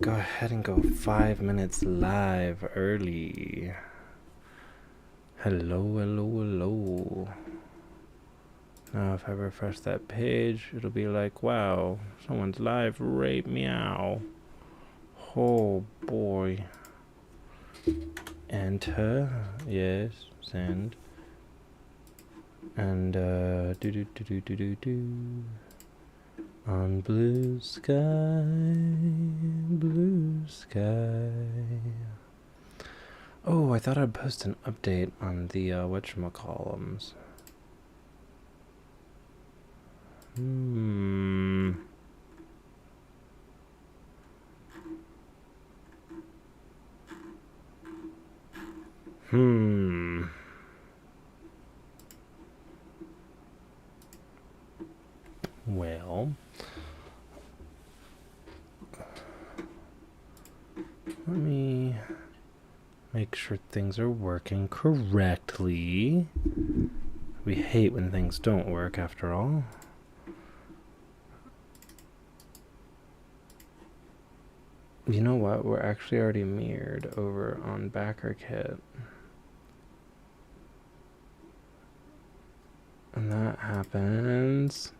go ahead and go 5 minutes live early. Hello, hello, hello. Now if I refresh that page, it'll be like, wow, someone's live right meow. Oh boy. Enter. Yes, send. And do. On blue sky, blue sky. Oh, I thought I'd post an update on the whatchamacallums. Well, let me make sure things are working correctly. We hate when things don't work, after all. You know what? We're actually already mirrored over on BackerKit. And that happens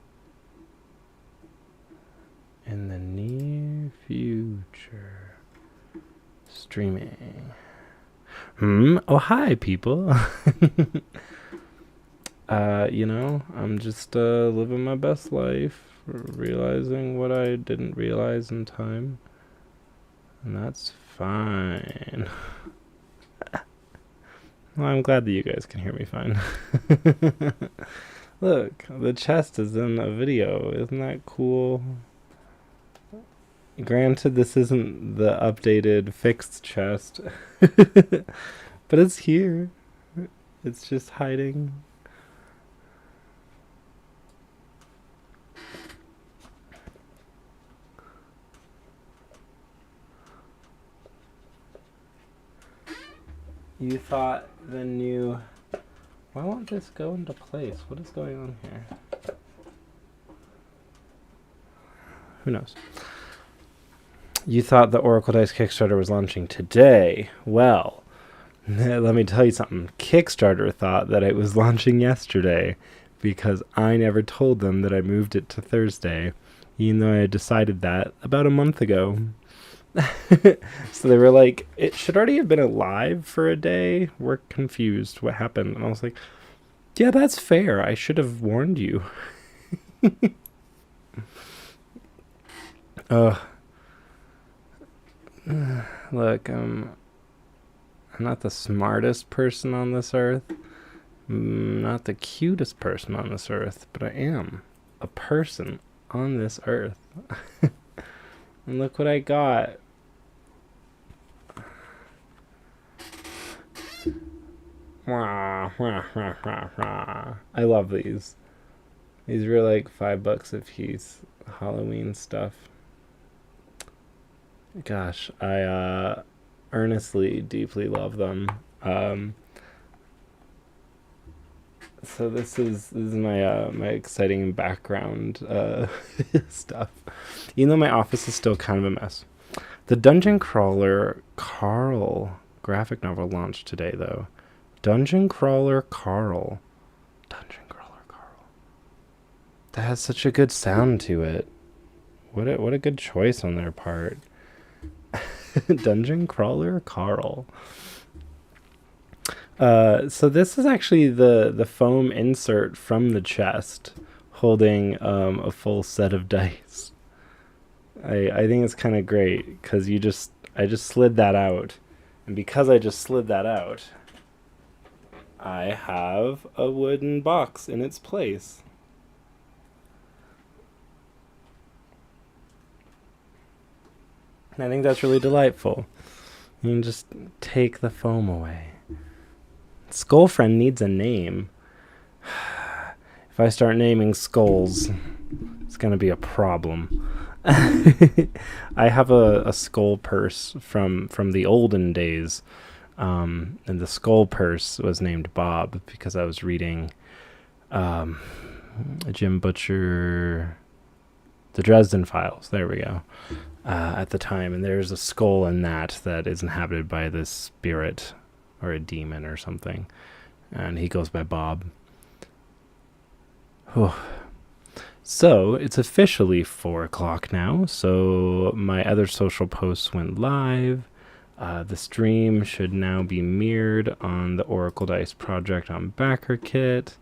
in the near future. Streaming. Oh, hi, people. You know, I'm just living my best life, realizing what I didn't realize in time. And that's fine. Well, I'm glad that you guys can hear me fine. Look, the chest is in a video. Isn't that cool? Granted, this isn't the updated fixed chest. But it's here. It's just hiding. You thought the new... Why won't this go into place? What is going on here? Who knows? You thought the Oracle Dice Kickstarter was launching today. Well, let me tell you something. Kickstarter thought that it was launching yesterday because I never told them that I moved it to Thursday, even though I had decided that about a month ago. So they were like, it should already have been alive for a day. We're confused. What happened? And I was like, yeah, that's fair. I should have warned you. Look, I'm not the smartest person on this earth. I'm not the cutest person on this earth, but I am a person on this earth. And look what I got. I love these. These were like $5 a piece. Halloween stuff. Gosh, I earnestly, deeply love them. So this is my my exciting background stuff. Even though my office is still kind of a mess. The Dungeon Crawler Carl graphic novel launched today, though. Dungeon Crawler Carl. Dungeon Crawler Carl. That has such a good sound to it. What a good choice on their part. Dungeon Crawler Carl. So this is actually the foam insert from the chest holding a full set of dice. I think it's kind of great because I just slid that out, and because I just slid that out, I have a wooden box in its place. And I think that's really delightful. You can just take the foam away. Skullfriend needs a name. If I start naming skulls, it's going to be a problem. I have a skull purse from the olden days. And the skull purse was named Bob because I was reading Jim Butcher, The Dresden Files. There we go. at the time, and there's a skull in that is inhabited by this spirit or a demon or something, and he goes by Bob. So it's officially 4 o'clock now, so my other social posts went live. The stream should now be mirrored on the Oracle Dice project on BackerKit.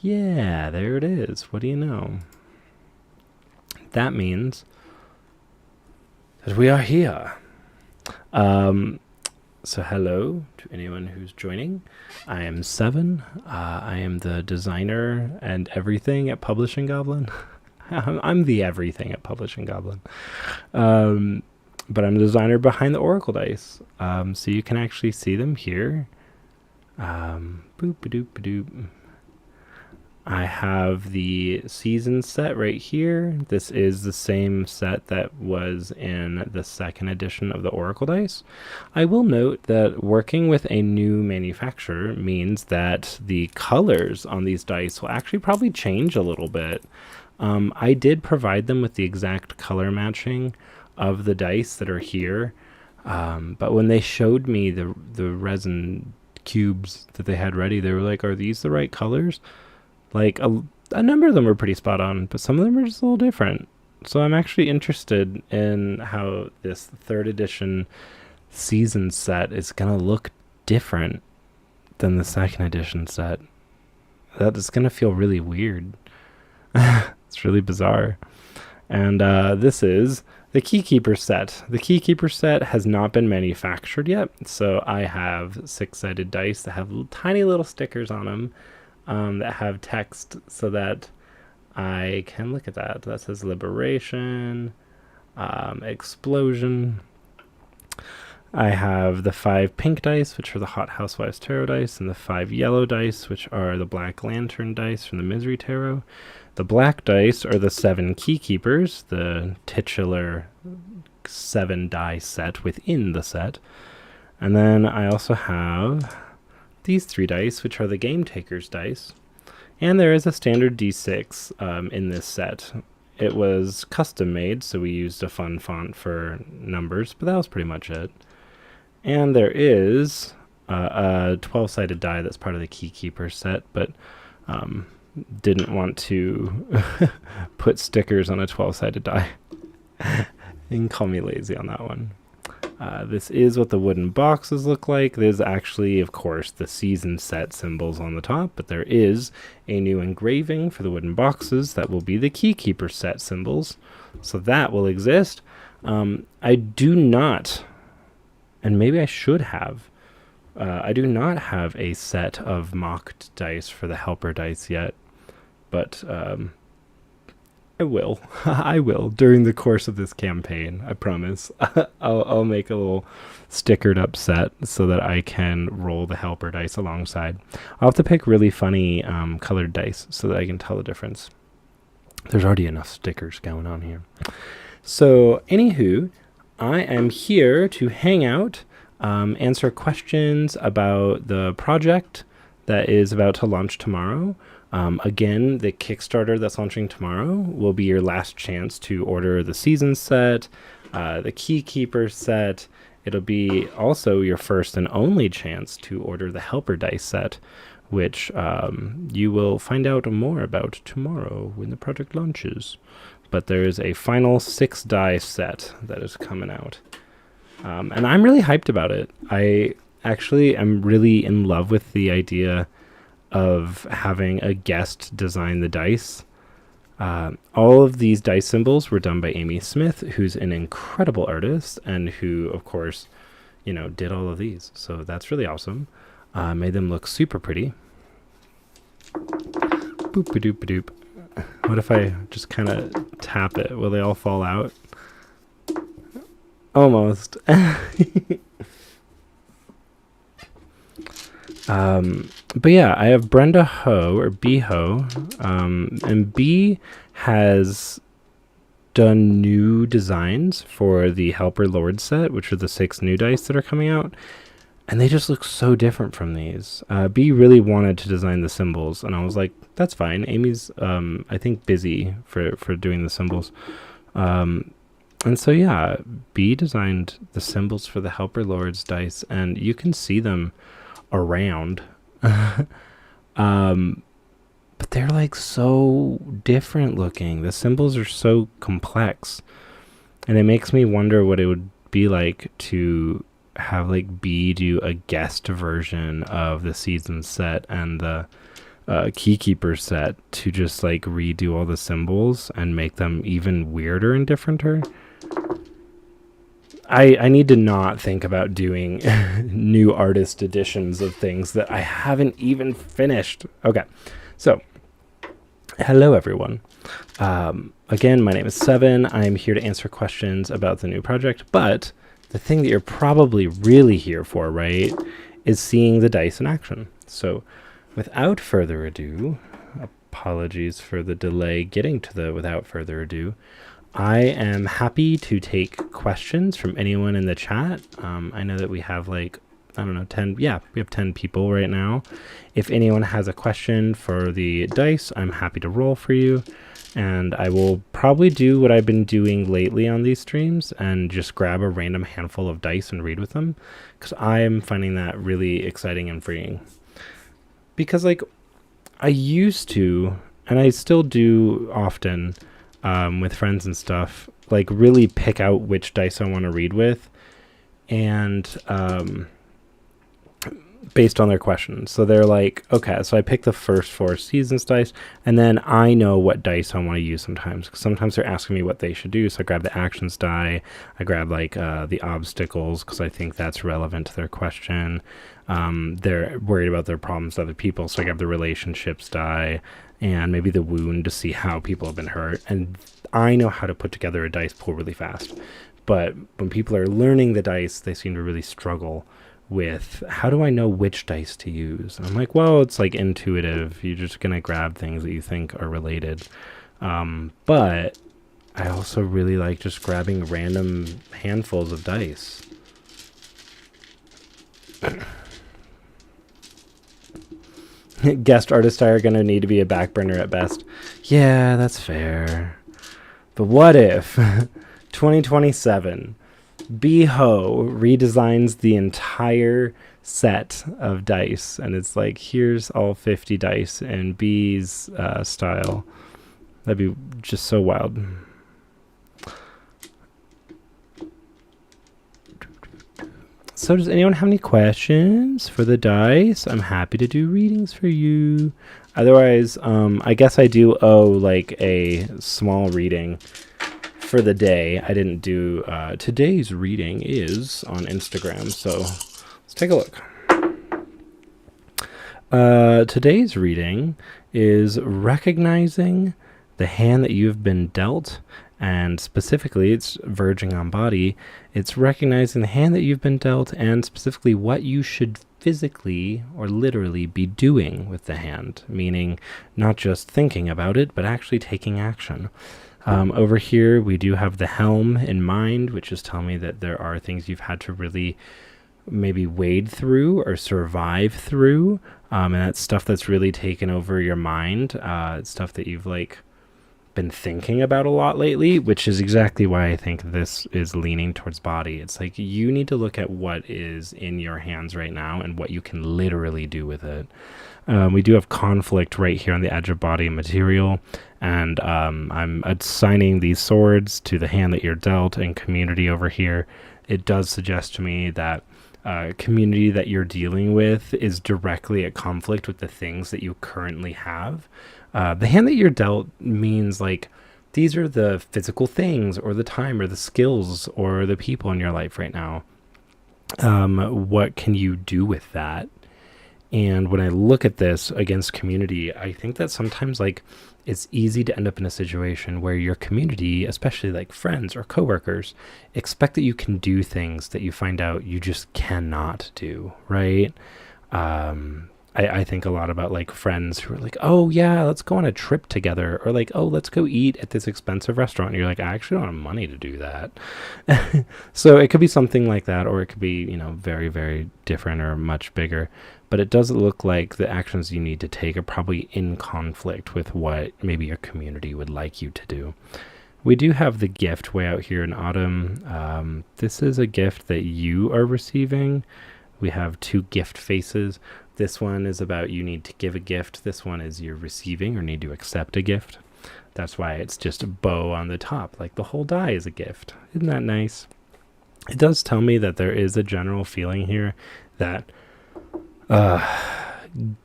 Yeah, there it is. What do you know? That means that we are here. So hello to anyone who's joining. I am Seven. I am the designer and everything at Publishing Goblin. I'm the everything at Publishing Goblin. But I'm the designer behind the Oracle Dice. So you can actually see them here. Boop-a-doop-a-doop. I have the season set right here. This is the same set that was in the second edition of the Oracle Dice. I will note that working with a new manufacturer means that the colors on these dice will actually probably change a little bit. I did provide them with the exact color matching of the dice that are here, but when they showed me the resin cubes that they had ready, they were like, are these the right colors? Like, a number of them were pretty spot on, but some of them are just a little different. So I'm actually interested in how this third edition season set is going to look different than the second edition set. That is going to feel really weird. It's really bizarre. And this is the Keykeeper set. The Keykeeper set has not been manufactured yet, so I have 6-sided dice that have tiny little stickers on them. That have text so that I can look at that. That says liberation, explosion. I have the 5 pink dice, which are the Hot Housewives Tarot dice, and the 5 yellow dice, which are the Black Lantern dice from the Misery Tarot. The black dice are the 7 Keykeepers, the titular 7-die set within the set. And then I also have these 3 dice, which are the Game Takers dice, and there is a standard D6 in this set. It was custom made, so we used a fun font for numbers, but that was pretty much it. And there is a 12-sided die that's part of the Keykeeper set, but didn't want to put stickers on a 12-sided die. You can call me lazy on that one. This is what the wooden boxes look like. There's actually, of course, the season set symbols on the top, but there is a new engraving for the wooden boxes that will be the Keykeeper set symbols. So that will exist. I do not, and maybe I should have, I do not have a set of mocked dice for the helper dice yet, but I will. I will during the course of this campaign. I promise. I'll make a little stickered up set so that I can roll the helper dice alongside. I'll have to pick really funny colored dice so that I can tell the difference. There's already enough stickers going on here. So, anywho, I am here to hang out, answer questions about the project that is about to launch tomorrow. Again, the Kickstarter that's launching tomorrow will be your last chance to order the season set, the Keykeeper set. It'll be also your first and only chance to order the Helper Dice set, which you will find out more about tomorrow when the project launches. But there is a final 6-die set that is coming out. And I'm really hyped about it. I actually am really in love with the idea of having a guest design the dice. All of these dice symbols were done by Amy Smith, who's an incredible artist and who, of course, did all of these. So that's really awesome. Made them look super pretty. Boop-a-doop-a-doop. What if I just kind of tap it? Will they all fall out? Almost. But yeah, I have Brenda Ho, or B Ho, and B has done new designs for the Helper Lord set, which are the 6 new dice that are coming out, and they just look so different from these. B really wanted to design the symbols, and I was like, that's fine. Amy's, I think, busy for doing the symbols. And so, yeah, B designed the symbols for the Helper Lords dice, and you can see them around. But they're like so different looking. The symbols are so complex. And it makes me wonder what it would be like to have like B do a guest version of the season set and the Keykeeper set to just like redo all the symbols and make them even weirder and differenter. I need to not think about doing new artist editions of things that I haven't even finished. Okay, so hello everyone. Again, my name is Seven. I'm here to answer questions about the new project, but the thing that you're probably really here for, right, is seeing the dice in action. So without further ado, apologies for the delay getting to the without further ado, I am happy to take questions from anyone in the chat. I know that we have like, I don't know, 10. Yeah, we have 10 people right now. If anyone has a question for the dice, I'm happy to roll for you. And I will probably do what I've been doing lately on these streams and just grab a random handful of dice and read with them, because I am finding that really exciting and freeing. Because like I used to, and I still do often, with friends and stuff, like really pick out which dice I want to read with, and based on their questions. So they're like, okay, so I pick the first 4 seasons dice, and then I know what dice I want to use sometimes. 'Cause sometimes they're asking me what they should do, so I grab the actions die, I grab like the obstacles, because I think that's relevant to their question. They're worried about their problems with other people, so I grab the relationships die, and maybe the wound to see how people have been hurt. And I know how to put together a dice pool really fast. But when people are learning the dice, they seem to really struggle with, how do I know which dice to use? And I'm like, well, it's like intuitive. You're just going to grab things that you think are related. But I also really like just grabbing random handfuls of dice. Guest artists are going to need to be a back burner at best. Yeah, that's fair. But what if 2027 B-Ho redesigns the entire set of dice, and it's like, here's all 50 dice in B's style. That'd be just so wild. So does anyone have any questions for the dice? I'm happy to do readings for you. Otherwise, I guess I do owe like a small reading for the day. I didn't do, today's reading is on Instagram, so let's take a look. Today's reading is recognizing the hand that you've been dealt, and specifically it's verging on body. It's recognizing the hand that you've been dealt, and specifically what you should physically or literally be doing with the hand, meaning not just thinking about it, but actually taking action. Over here, we do have the helm in mind, which is telling me that there are things you've had to really maybe wade through or survive through. And that's stuff that's really taken over your mind. It's stuff that you've like been thinking about a lot lately, which is exactly why I think this is leaning towards body. It's like you need to look at what is in your hands right now and what you can literally do with it. We do have conflict right here on the edge of body material, and I'm assigning these swords to the hand that you're dealt, and community over here. It does suggest to me that community that you're dealing with is directly at conflict with the things that you currently have. The hand that you're dealt means like these are the physical things or the time or the skills or the people in your life right now. What can you do with that? And when I look at this against community, I think that sometimes like it's easy to end up in a situation where your community, especially like friends or coworkers, expect that you can do things that you find out you just cannot do, right? I think a lot about like friends who are like, oh yeah, let's go on a trip together, or like, oh, let's go eat at this expensive restaurant. And you're like, I actually don't have money to do that. So it could be something like that, or it could be, you know, very, very different or much bigger. But it does look like the actions you need to take are probably in conflict with what maybe your community would like you to do. We do have the gift way out here in autumn. This is a gift that you are receiving. We have 2 gift faces. This one is about you need to give a gift. This one is you're receiving or need to accept a gift. That's why it's just a bow on the top. Like the whole die is a gift. Isn't that nice? It does tell me that there is a general feeling here that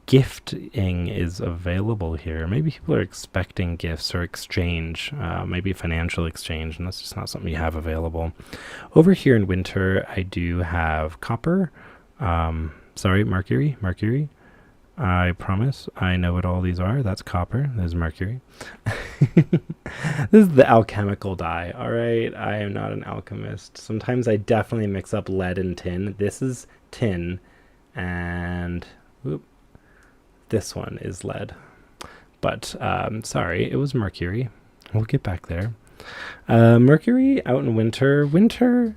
gifting is available here. Maybe people are expecting gifts or exchange, maybe financial exchange, and that's just not something you have available. Over here in winter, I do have copper. Mercury. I promise I know what all these are. That's copper. There's mercury. This is the alchemical die. All right. I am not an alchemist. Sometimes I definitely mix up lead and tin. This is tin. And this one is lead. But sorry, it was mercury. We'll get back there. Mercury out in winter. Winter,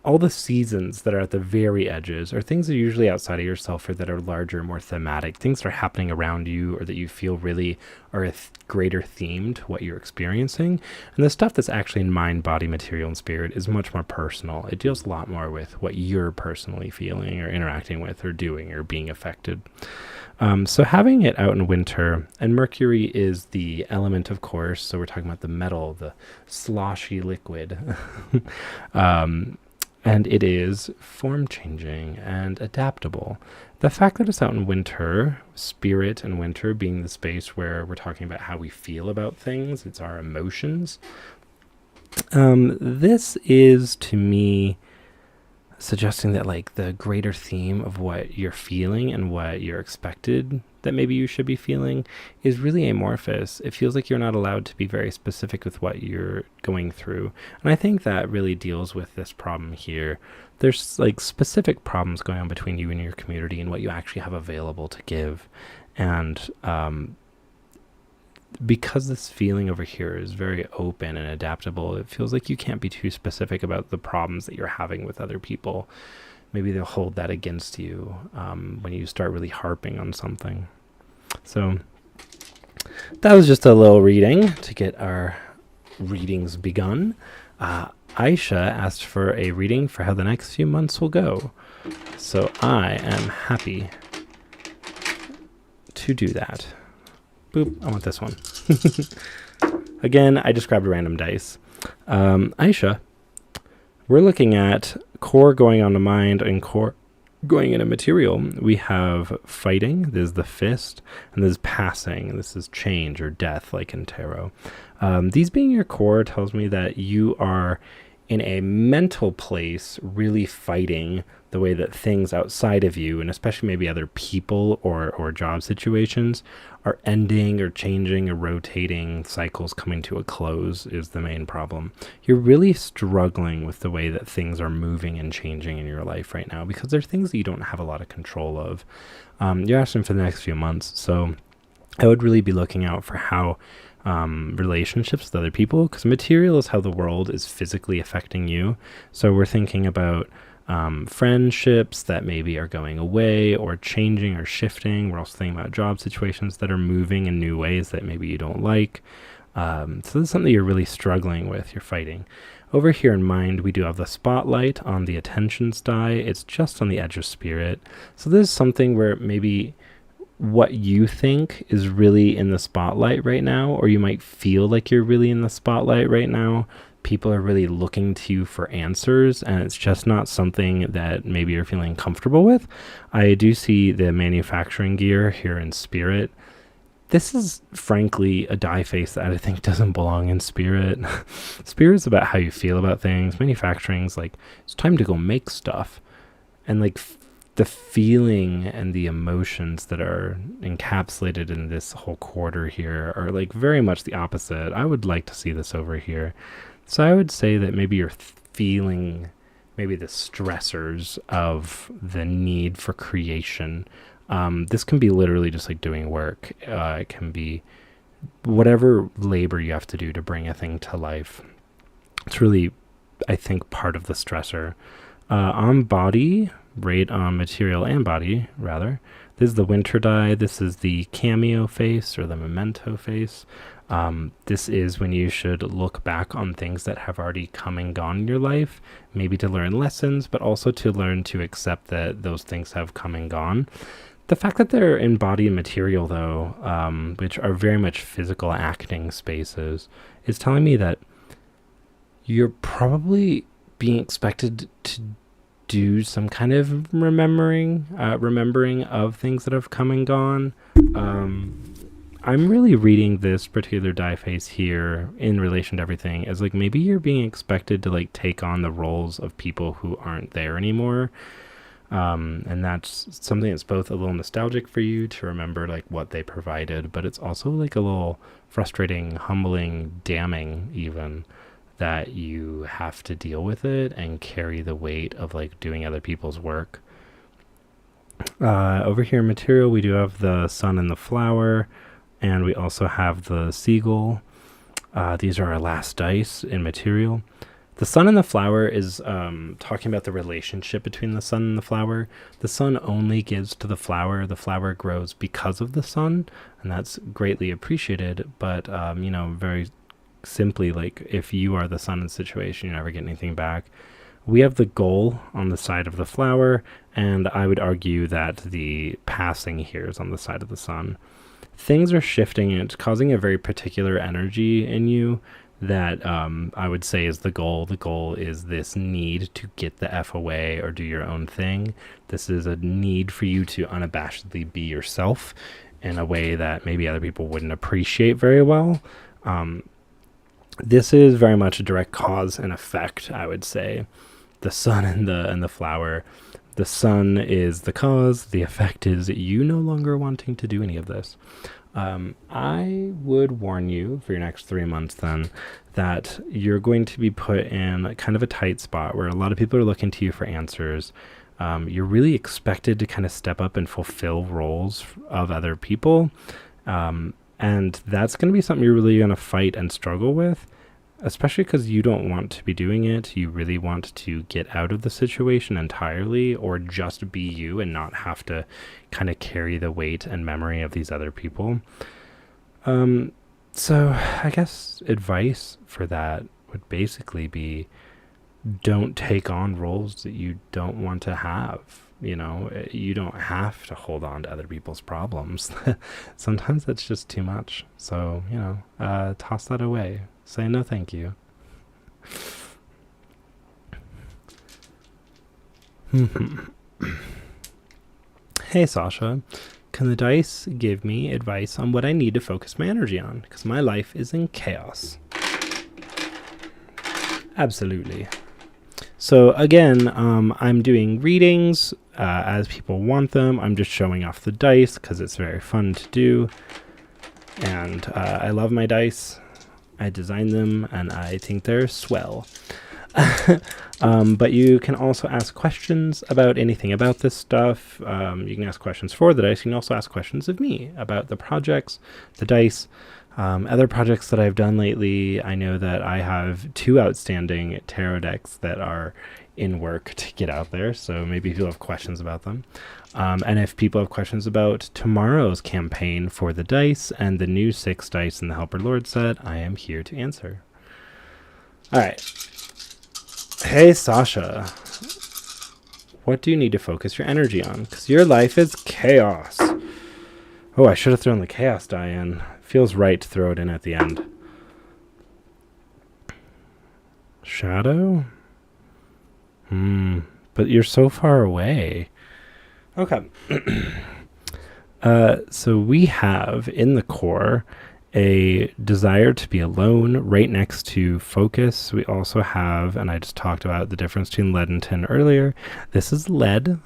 all the seasons that are at the very edges are things that are usually outside of yourself or that are larger, more thematic. Things that are happening around you or that you feel really are a greater theme to what you're experiencing. And the stuff that's actually in mind, body, material, and spirit is much more personal. It deals a lot more with what you're personally feeling or interacting with or doing or being affected. So having it out in winter, and mercury is the element, of course, so we're talking about the metal, the sloshy liquid. And it is form-changing and adaptable. The fact that it's out in winter, spirit and winter being the space where we're talking about how we feel about things, it's our emotions. This is, to me, suggesting that like the greater theme of what you're feeling and what you're expected that maybe you should be feeling is really amorphous. It feels like you're not allowed to be very specific with what you're going through. And I think that really deals with this problem here. There's like specific problems going on between you and your community and what you actually have available to give. And because this feeling over here is very open and adaptable, it feels like you can't be too specific about the problems that you're having with other people. Maybe they'll hold that against you when you start really harping on something. So that was just a little reading to get our readings begun. Aisha asked for a reading for how the next few months will go. So I am happy to do that. Boop, I want this one. Again, I just grabbed a random dice. Aisha, we're looking at core going on the mind and core going into material. We have fighting, this is the fist, and this is passing, this is change or death, like in tarot. These being your core tells me that you are in a mental place really fighting the way that things outside of you, and especially maybe other people or job situations, are ending or changing or rotating. Cycles coming to a close is the main problem. You're really struggling with the way that things are moving and changing in your life right now because there's things that you don't have a lot of control of. You're asking for the next few months, so I would really be looking out for how relationships with other people, because material is how the world is physically affecting you. So we're thinking about friendships that maybe are going away or changing or shifting. We're also thinking about job situations that are moving in new ways that maybe you don't like. So this is something you're really struggling with, you're fighting. Over here in mind, we do have the spotlight on the attentions die. It's just on the edge of spirit. So this is something where maybe what you think is really in the spotlight right now, or you might feel like you're really in the spotlight right now. People are really looking to you for answers, and it's just not something that maybe you're feeling comfortable with. I do see the manufacturing gear here in spirit. This is frankly a die face that I think doesn't belong in spirit. Spirit's about how you feel about things. Manufacturing's like, it's time to go make stuff. And like the feeling and the emotions that are encapsulated in this whole quarter here are like very much the opposite. I would like to see this over here. So I would say that maybe you're feeling maybe the stressors of the need for creation. This can be literally just like doing work. It can be whatever labor you have to do to bring a thing to life. It's really, I think, part of the stressor. On body, rate on material and body, rather, This is the winter die. This is the cameo face or the memento face. This is when you should look back on things that have already come and gone in your life, maybe to learn lessons, but also to learn to accept that those things have come and gone. The fact that they're in body and material, though, which are very much physical acting spaces, is telling me that you're probably being expected to do some kind of remembering of things that have come and gone. I'm really reading this particular die face here in relation to everything as like maybe you're being expected to like take on the roles of people who aren't there anymore. And that's something that's both a little nostalgic for you to remember like what they provided, but it's also like a little frustrating, humbling, damning even, that you have to deal with it and carry the weight of like doing other people's work. Over here in material, we do have the sun and the flower, and we also have the seagull. These are our last dice in material. The sun and the flower is talking about the relationship between the sun and the flower. The sun only gives to the flower grows because of the sun, and that's greatly appreciated. But, very simply, like, if you are the sun in the situation, you never get anything back. We have the goal on the side of the flower, and I would argue that the passing here is on the side of the sun. Things are shifting, and it's causing a very particular energy in you that I would say is the goal. The goal is this need to get the F away or do your own thing. This is a need for you to unabashedly be yourself in a way that maybe other people wouldn't appreciate very well. This is very much a direct cause and effect, I would say. The sun and the flower. The sun is the cause. The effect is you no longer wanting to do any of this. I would warn you for your next 3 months then that you're going to be put in kind of a tight spot where a lot of people are looking to you for answers. You're really expected to kind of step up and fulfill roles of other people. And that's going to be something you're really going to fight and struggle with, especially because you don't want to be doing it. You really want to get out of the situation entirely, or just be you and not have to kind of carry the weight and memory of these other people. So I guess advice for that would basically be, don't take on roles that you don't want to have. You don't have to hold on to other people's problems. Sometimes that's just too much. So, toss that away. Say no thank you. Hey, Sasha. Can the dice give me advice on what I need to focus my energy on? Because my life is in chaos. Absolutely. So again, I'm doing readings as people want them. I'm just showing off the dice because it's very fun to do. And I love my dice. I designed them and I think they're swell. But you can also ask questions about anything about this stuff. You can ask questions for the dice. You can also ask questions of me about the projects, the dice, other projects that I've done lately. I know that I have 2 outstanding tarot decks that are in work to get out there, so maybe if you'll have questions about them. And if people have questions about tomorrow's campaign for the dice and the new 6 dice in the Helper Lord set, I am here to answer. All right. Hey, Sasha. What do you need to focus your energy on? Because your life is chaos. Oh, I should have thrown the chaos die in. Feels right to throw it in at the end. Shadow? But you're so far away. Okay. So we have in the core a desire to be alone right next to focus. We also have, and I just talked about the difference between lead and tin earlier. This is lead.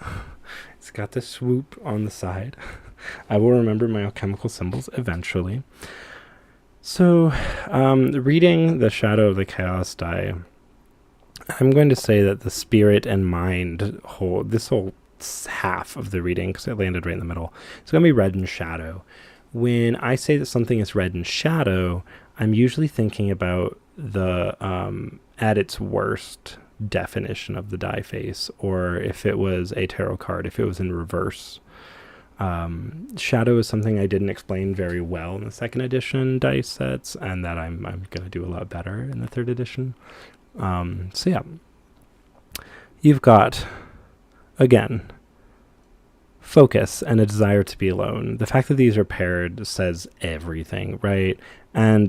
It's got the swoop on the side. I will remember my alchemical symbols eventually. So, reading the Shadow of the Chaos die, I'm going to say that the spirit and mind this whole half of the reading, because it landed right in the middle, it's going to be red and shadow. When I say that something is red and shadow, I'm usually thinking about the at its worst definition of the die face, or if it was a tarot card, if it was in reverse. Shadow is something I didn't explain very well in the second edition dice sets, and that I'm going to do a lot better in the third edition. So yeah, you've got, again, focus and a desire to be alone. The fact that these are paired says everything, right? And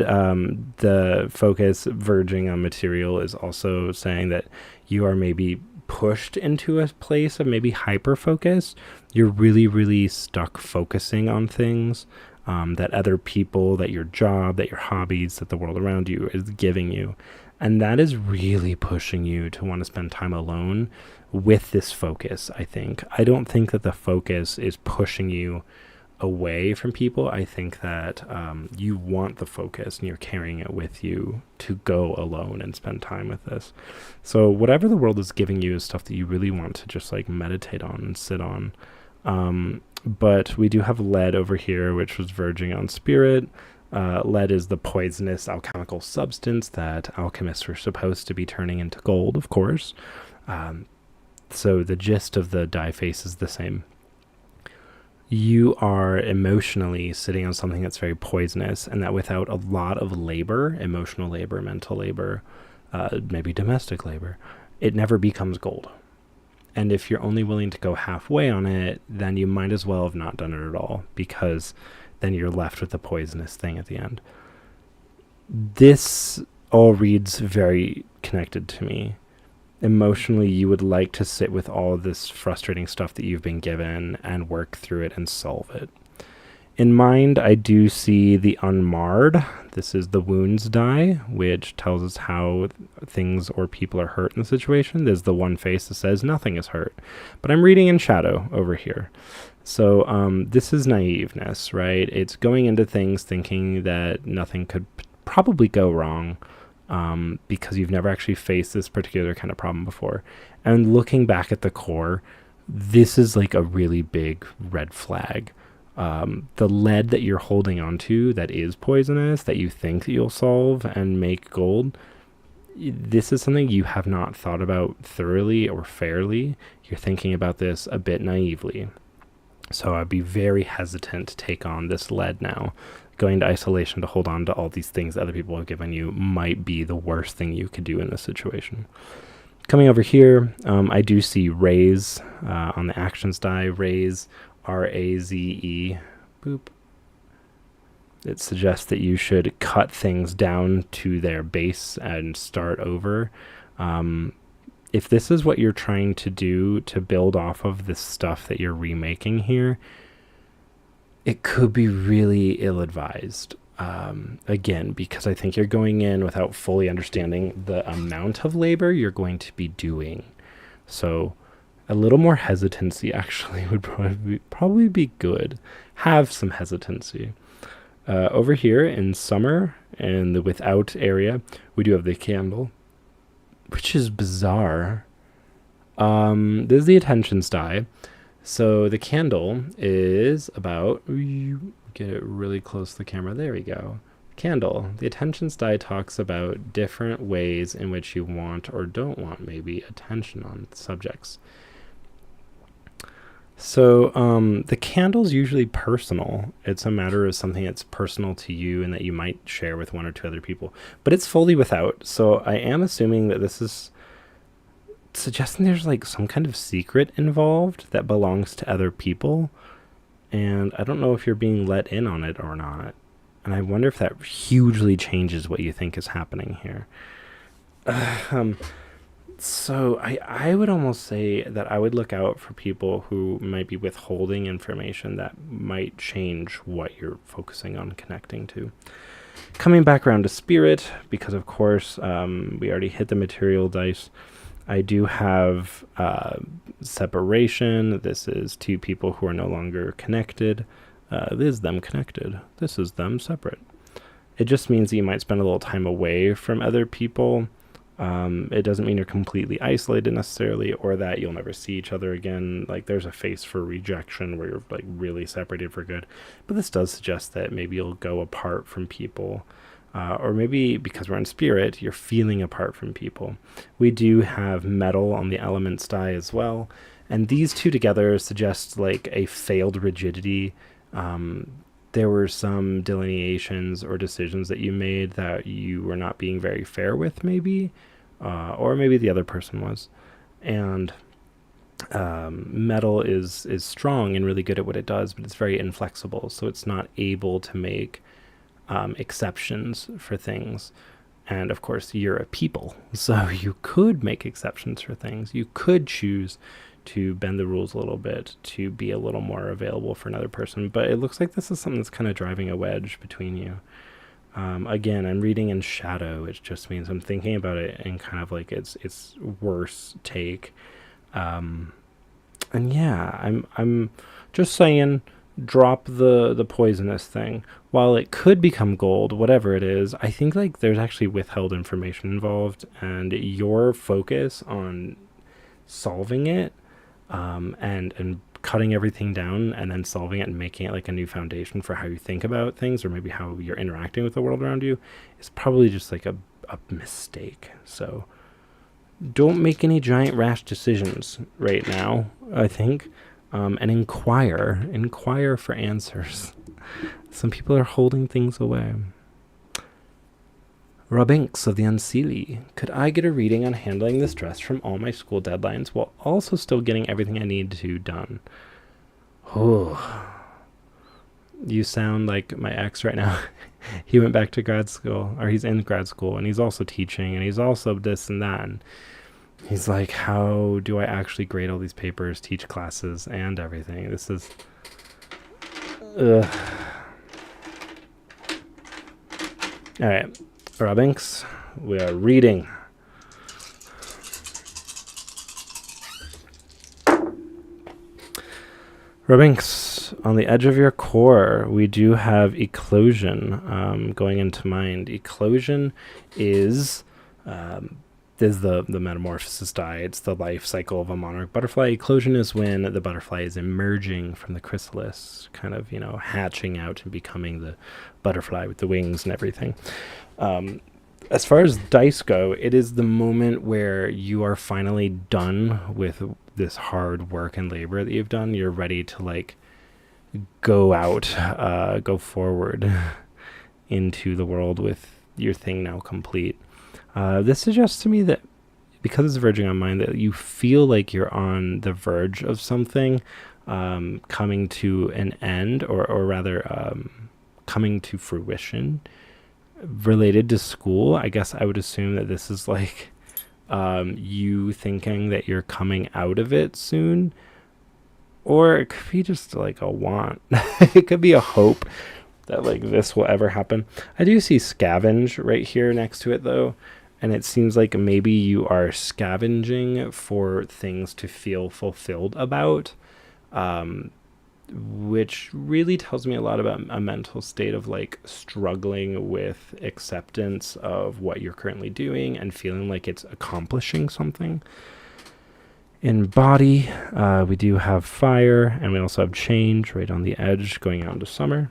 the focus verging on material is also saying that you are maybe pushed into a place of maybe hyper focus. You're really, really stuck focusing on things that other people, that your job, that your hobbies, that the world around you is giving you. And that is really pushing you to want to spend time alone with this focus, I think. I don't think that the focus is pushing you away from people. I think that you want the focus and you're carrying it with you to go alone and spend time with this. So whatever the world is giving you is stuff that you really want to just like meditate on and sit on. But we do have lead over here, which was verging on spirit. Lead is the poisonous alchemical substance that alchemists were supposed to be turning into gold, of course. So the gist of the die face is the same. You are emotionally sitting on something that's very poisonous, and that without a lot of labor, emotional labor, mental labor, maybe domestic labor, it never becomes gold. And if you're only willing to go halfway on it, then you might as well have not done it at all, because then you're left with the poisonous thing at the end. This all reads very connected to me. Emotionally, you would like to sit with all of this frustrating stuff that you've been given and work through it and solve it. In mind, I do see the unmarred. This is the wounds die, which tells us how things or people are hurt in the situation. There's the one face that says nothing is hurt. But I'm reading in shadow over here. So this is naiveness, right? It's going into things thinking that nothing could probably go wrong. Because you've never actually faced this particular kind of problem before. And looking back at the core, this is like a really big red flag. The lead that you're holding onto that is poisonous, that you think that you'll solve and make gold, this is something you have not thought about thoroughly or fairly. You're thinking about this a bit naively. So I'd be very hesitant to take on this lead now. Going to isolation to hold on to all these things that other people have given you might be the worst thing you could do in this situation. Coming over here, I do see raise on the actions die. Raise, R-A-Z-E, boop. It suggests that you should cut things down to their base and start over. If this is what you're trying to do to build off of this stuff that you're remaking here, it could be really ill-advised. Again, because I think you're going in without fully understanding the amount of labor you're going to be doing. So a little more hesitancy actually would probably be good. Have some hesitancy. Over here in summer and the without area, we do have the candle, which is bizarre. This is the attentions die. So the candle is about, get it really close to the camera, there we go. Candle, the attentions die talks about different ways in which you want or don't want maybe attention on subjects. So the candle's usually personal. It's a matter of something that's personal to you and that you might share with one or two other people. But it's fully without. So I am assuming that this is suggesting there's like some kind of secret involved that belongs to other people. And I don't know if you're being let in on it or not. And I wonder if that hugely changes what you think is happening here. So I would almost say that I would look out for people who might be withholding information that might change what you're focusing on connecting to. Coming back around to spirit, because of course we already hit the material dice. I do have separation. This is two people who are no longer connected. This is them connected. This is them separate. It just means that you might spend a little time away from other people. It doesn't mean you're completely isolated necessarily, or that you'll never see each other again. Like there's a face for rejection where you're like really separated for good. But this does suggest that maybe you'll go apart from people or maybe because we're in spirit, you're feeling apart from people. We do have metal on the elements die as well, and these two together suggest like a failed rigidity. There were some delineations or decisions that you made that you were not being very fair with, maybe, or maybe the other person was. And metal is strong and really good at what it does, but it's very inflexible, so it's not able to make exceptions for things. And of course, you're a people, so you could make exceptions for things. You could choose to bend the rules a little bit to be a little more available for another person. But it looks like this is something that's kind of driving a wedge between you. Again, I'm reading in shadow, which just means I'm thinking about it in kind of like its worse take. And yeah, I'm just saying, drop the poisonous thing. While it could become gold, whatever it is, I think like there's actually withheld information involved, and your focus on solving it, and cutting everything down and then solving it and making it like a new foundation for how you think about things, or maybe how you're interacting with the world around you, is probably just like a mistake. So don't make any giant rash decisions right now, I think, and inquire for answers. Some people are holding things away. Robinks of the Unseelie. Could I get a reading on handling the stress from all my school deadlines while also still getting everything I need to done? Oh, you sound like my ex right now. He went back to grad school, or he's in grad school, and he's also teaching, and he's also this and that. And he's like, how do I actually grade all these papers, teach classes, and everything? This is... Ugh. All right. Robinks, we are reading. Robinks, on the edge of your core, we do have eclosion going into mind. Eclosion is the metamorphosis die. It's the life cycle of a monarch butterfly. Eclosion is when the butterfly is emerging from the chrysalis, kind of, hatching out and becoming the butterfly with the wings and everything. As far as dice go, it is the moment where you are finally done with this hard work and labor that you've done. You're ready to like go out, go forward into the world with your thing now complete. This suggests to me that because it's verging on mine, that you feel like you're on the verge of something coming to an end, or rather coming to fruition. Related to school, I guess I would assume that this is like you thinking that you're coming out of it soon, or it could be just like a want. It could be a hope that like this will ever happen. I do see scavenge right here next to it though, and it seems like maybe you are scavenging for things to feel fulfilled about, which really tells me a lot about a mental state of like struggling with acceptance of what you're currently doing and feeling like it's accomplishing something. In body, we do have fire, and we also have change right on the edge going out into summer.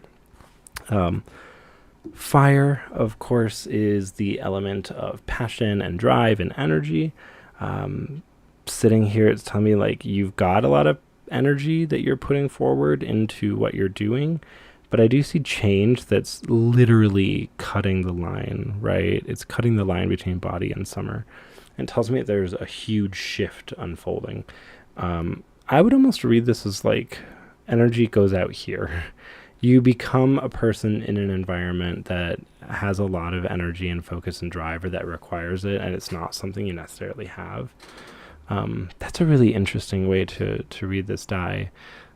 Fire, of course, is the element of passion and drive and energy. Sitting here, it's telling me like you've got a lot of energy that you're putting forward into what you're doing, but I do see change that's literally cutting the line, right? It's cutting the line between body and summer. And it tells me that there's a huge shift unfolding. I would almost read this as like energy goes out here. You become a person in an environment that has a lot of energy and focus and drive, or that requires it, and it's not something you necessarily have. That's a really interesting way to read this die,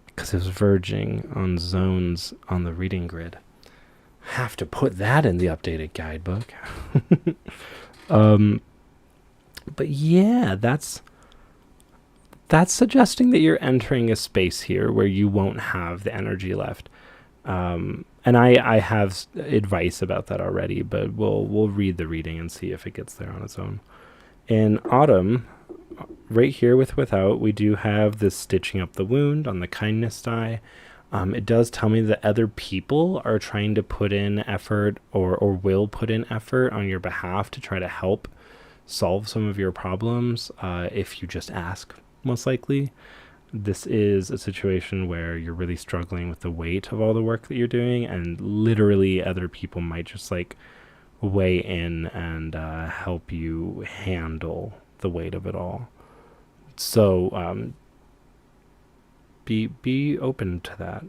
because it's verging on zones on the reading grid. Have to put that in the updated guidebook. But yeah, that's suggesting that you're entering a space here where you won't have the energy left. And I have advice about that already, but we'll read the reading and see if it gets there on its own. In autumn, right here with without, we do have this stitching up the wound on the kindness die. It does tell me that other people are trying to put in effort or will put in effort on your behalf to try to help solve some of your problems if you just ask, most likely. This is a situation where you're really struggling with the weight of all the work that you're doing, and literally other people might just like weigh in and help you handle the weight of it all. So be open to that.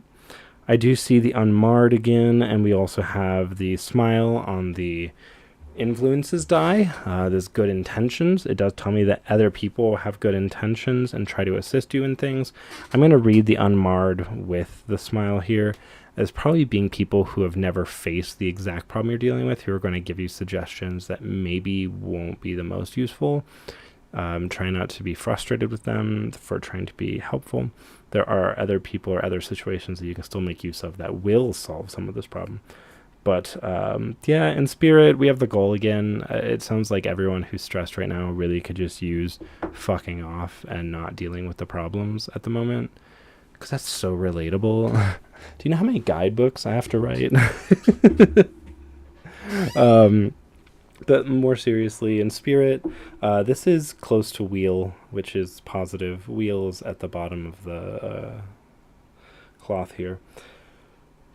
I do see the unmarred again, and we also have the smile on the influences die. There's good intentions. It does tell me that other people have good intentions and try to assist you in things. I'm going to read the unmarred with the smile here as probably being people who have never faced the exact problem you're dealing with, who are going to give you suggestions that maybe won't be the most useful. Try not to be frustrated with them for trying to be helpful. There are other people or other situations that you can still make use of that will solve some of this problem. But yeah, in spirit, we have the goal again. It sounds like everyone who's stressed right now really could just use fucking off and not dealing with the problems at the moment. Because that's so relatable. Do you know how many guidebooks I have to write? But more seriously, in spirit, this is close to wheel, which is positive. Wheels at the bottom of the cloth here.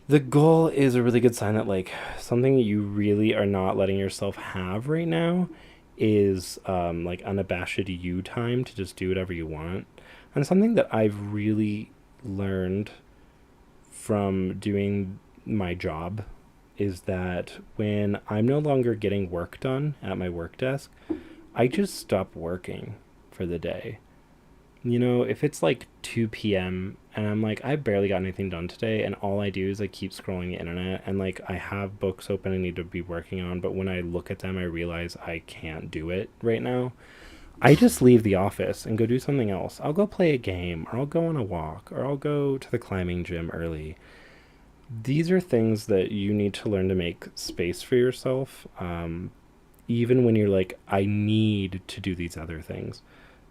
The goal is a really good sign that like something you really are not letting yourself have right now is like unabashed you time to just do whatever you want. And something that I've really learned from doing my job is that when I'm no longer getting work done at my work desk, I just stop working for the day. You know, if it's like 2 p.m. and I'm like, I barely got anything done today, and all I do is I keep scrolling the internet, and like I have books open I need to be working on, but when I look at them, I realize I can't do it right now. I just leave the office and go do something else. I'll go play a game, or I'll go on a walk, or I'll go to the climbing gym early. These are things that you need to learn to make space for yourself, even when you're like, I need to do these other things.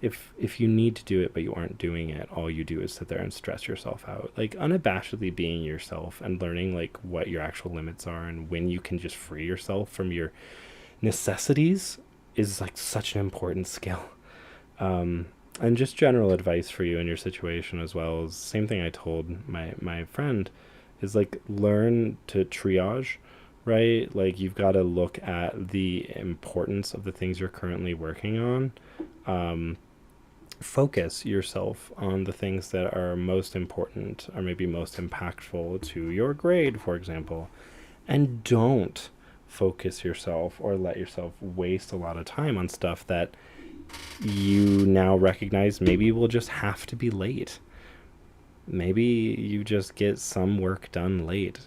If you need to do it but you aren't doing it, all you do is sit there and stress yourself out. Like unabashedly being yourself and learning like what your actual limits are and when you can just free yourself from your necessities is like such an important skill. And just general advice for you in your situation as well is same thing I told my friend is like learn to triage, right? Like you've got to look at the importance of the things you're currently working on. Focus yourself on the things that are most important or maybe most impactful to your grade, for example, and don't focus yourself or let yourself waste a lot of time on stuff that you now recognize maybe will just have to be late. Maybe you just get some work done late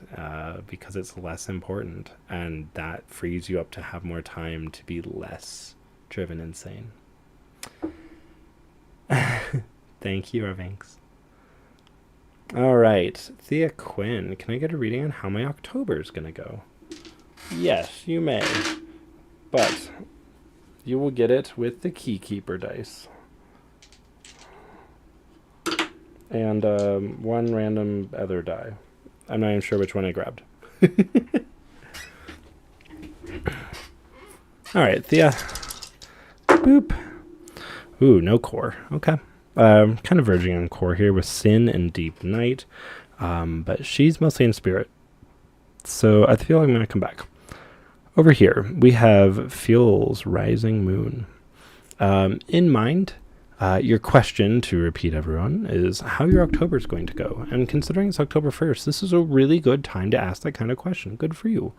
because it's less important, and that frees you up to have more time to be less driven insane. Thank you, Irvinks. All right, Thea Quinn, can I get a reading on how my October is going to go? Yes, you may, but you will get it with the Keykeeper dice. And one random other die. I'm not even sure which one I grabbed. All right, Thea. Boop. Ooh, no core. Okay. Kind of verging on core here with Sin and Deep Night. But she's mostly in spirit. So I feel like I'm going to come back. Over here, we have Fuel's Rising Moon. In mind, your question, to repeat everyone, is how your October is going to go. And considering it's October 1st, this is a really good time to ask that kind of question. Good for you.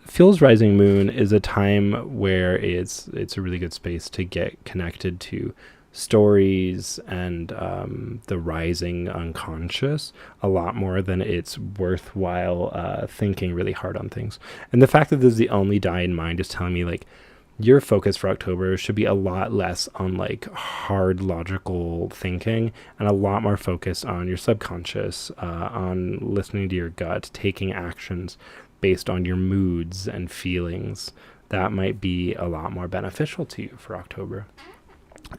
Fuel's Rising Moon is a time where it's a really good space to get connected to stories and the rising unconscious a lot more than it's worthwhile thinking really hard on things. And the fact that this is the only die in mind is telling me like your focus for October should be a lot less on like hard logical thinking and a lot more focused on your subconscious, on listening to your gut, taking actions based on your moods and feelings. That might be a lot more beneficial to you for October.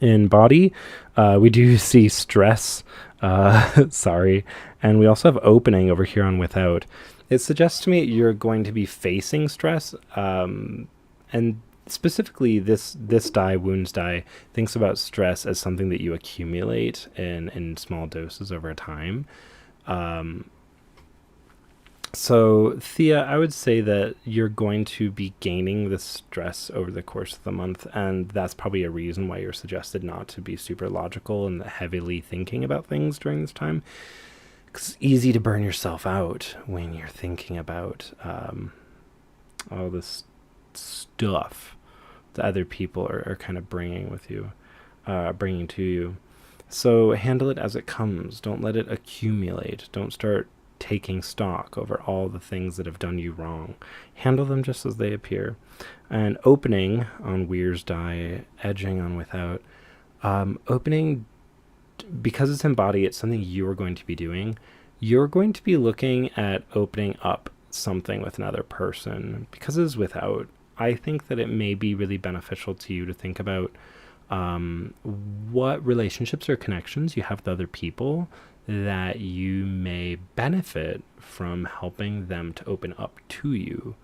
In body, we do see stress. Sorry. And we also have opening over here on without. It suggests to me you're going to be facing stress. And specifically, this die, wounds die, thinks about stress as something that you accumulate in small doses over time. So, Thea, I would say that you're going to be gaining the stress over the course of the month, and that's probably a reason why you're suggested not to be super logical and heavily thinking about things during this time. 'Cause it's easy to burn yourself out when you're thinking about all this stuff that other people are kind of bringing to you. So handle it as it comes. Don't let it accumulate. Don't start taking stock over all the things that have done you wrong. Handle them just as they appear. And opening on Weir's die, edging on without. Opening, because it's in body, it's something you're going to be doing. You're going to be looking at opening up something with another person. Because it's without, I think that it may be really beneficial to you to think about what relationships or connections you have with other people that you may benefit from helping them to open up to you.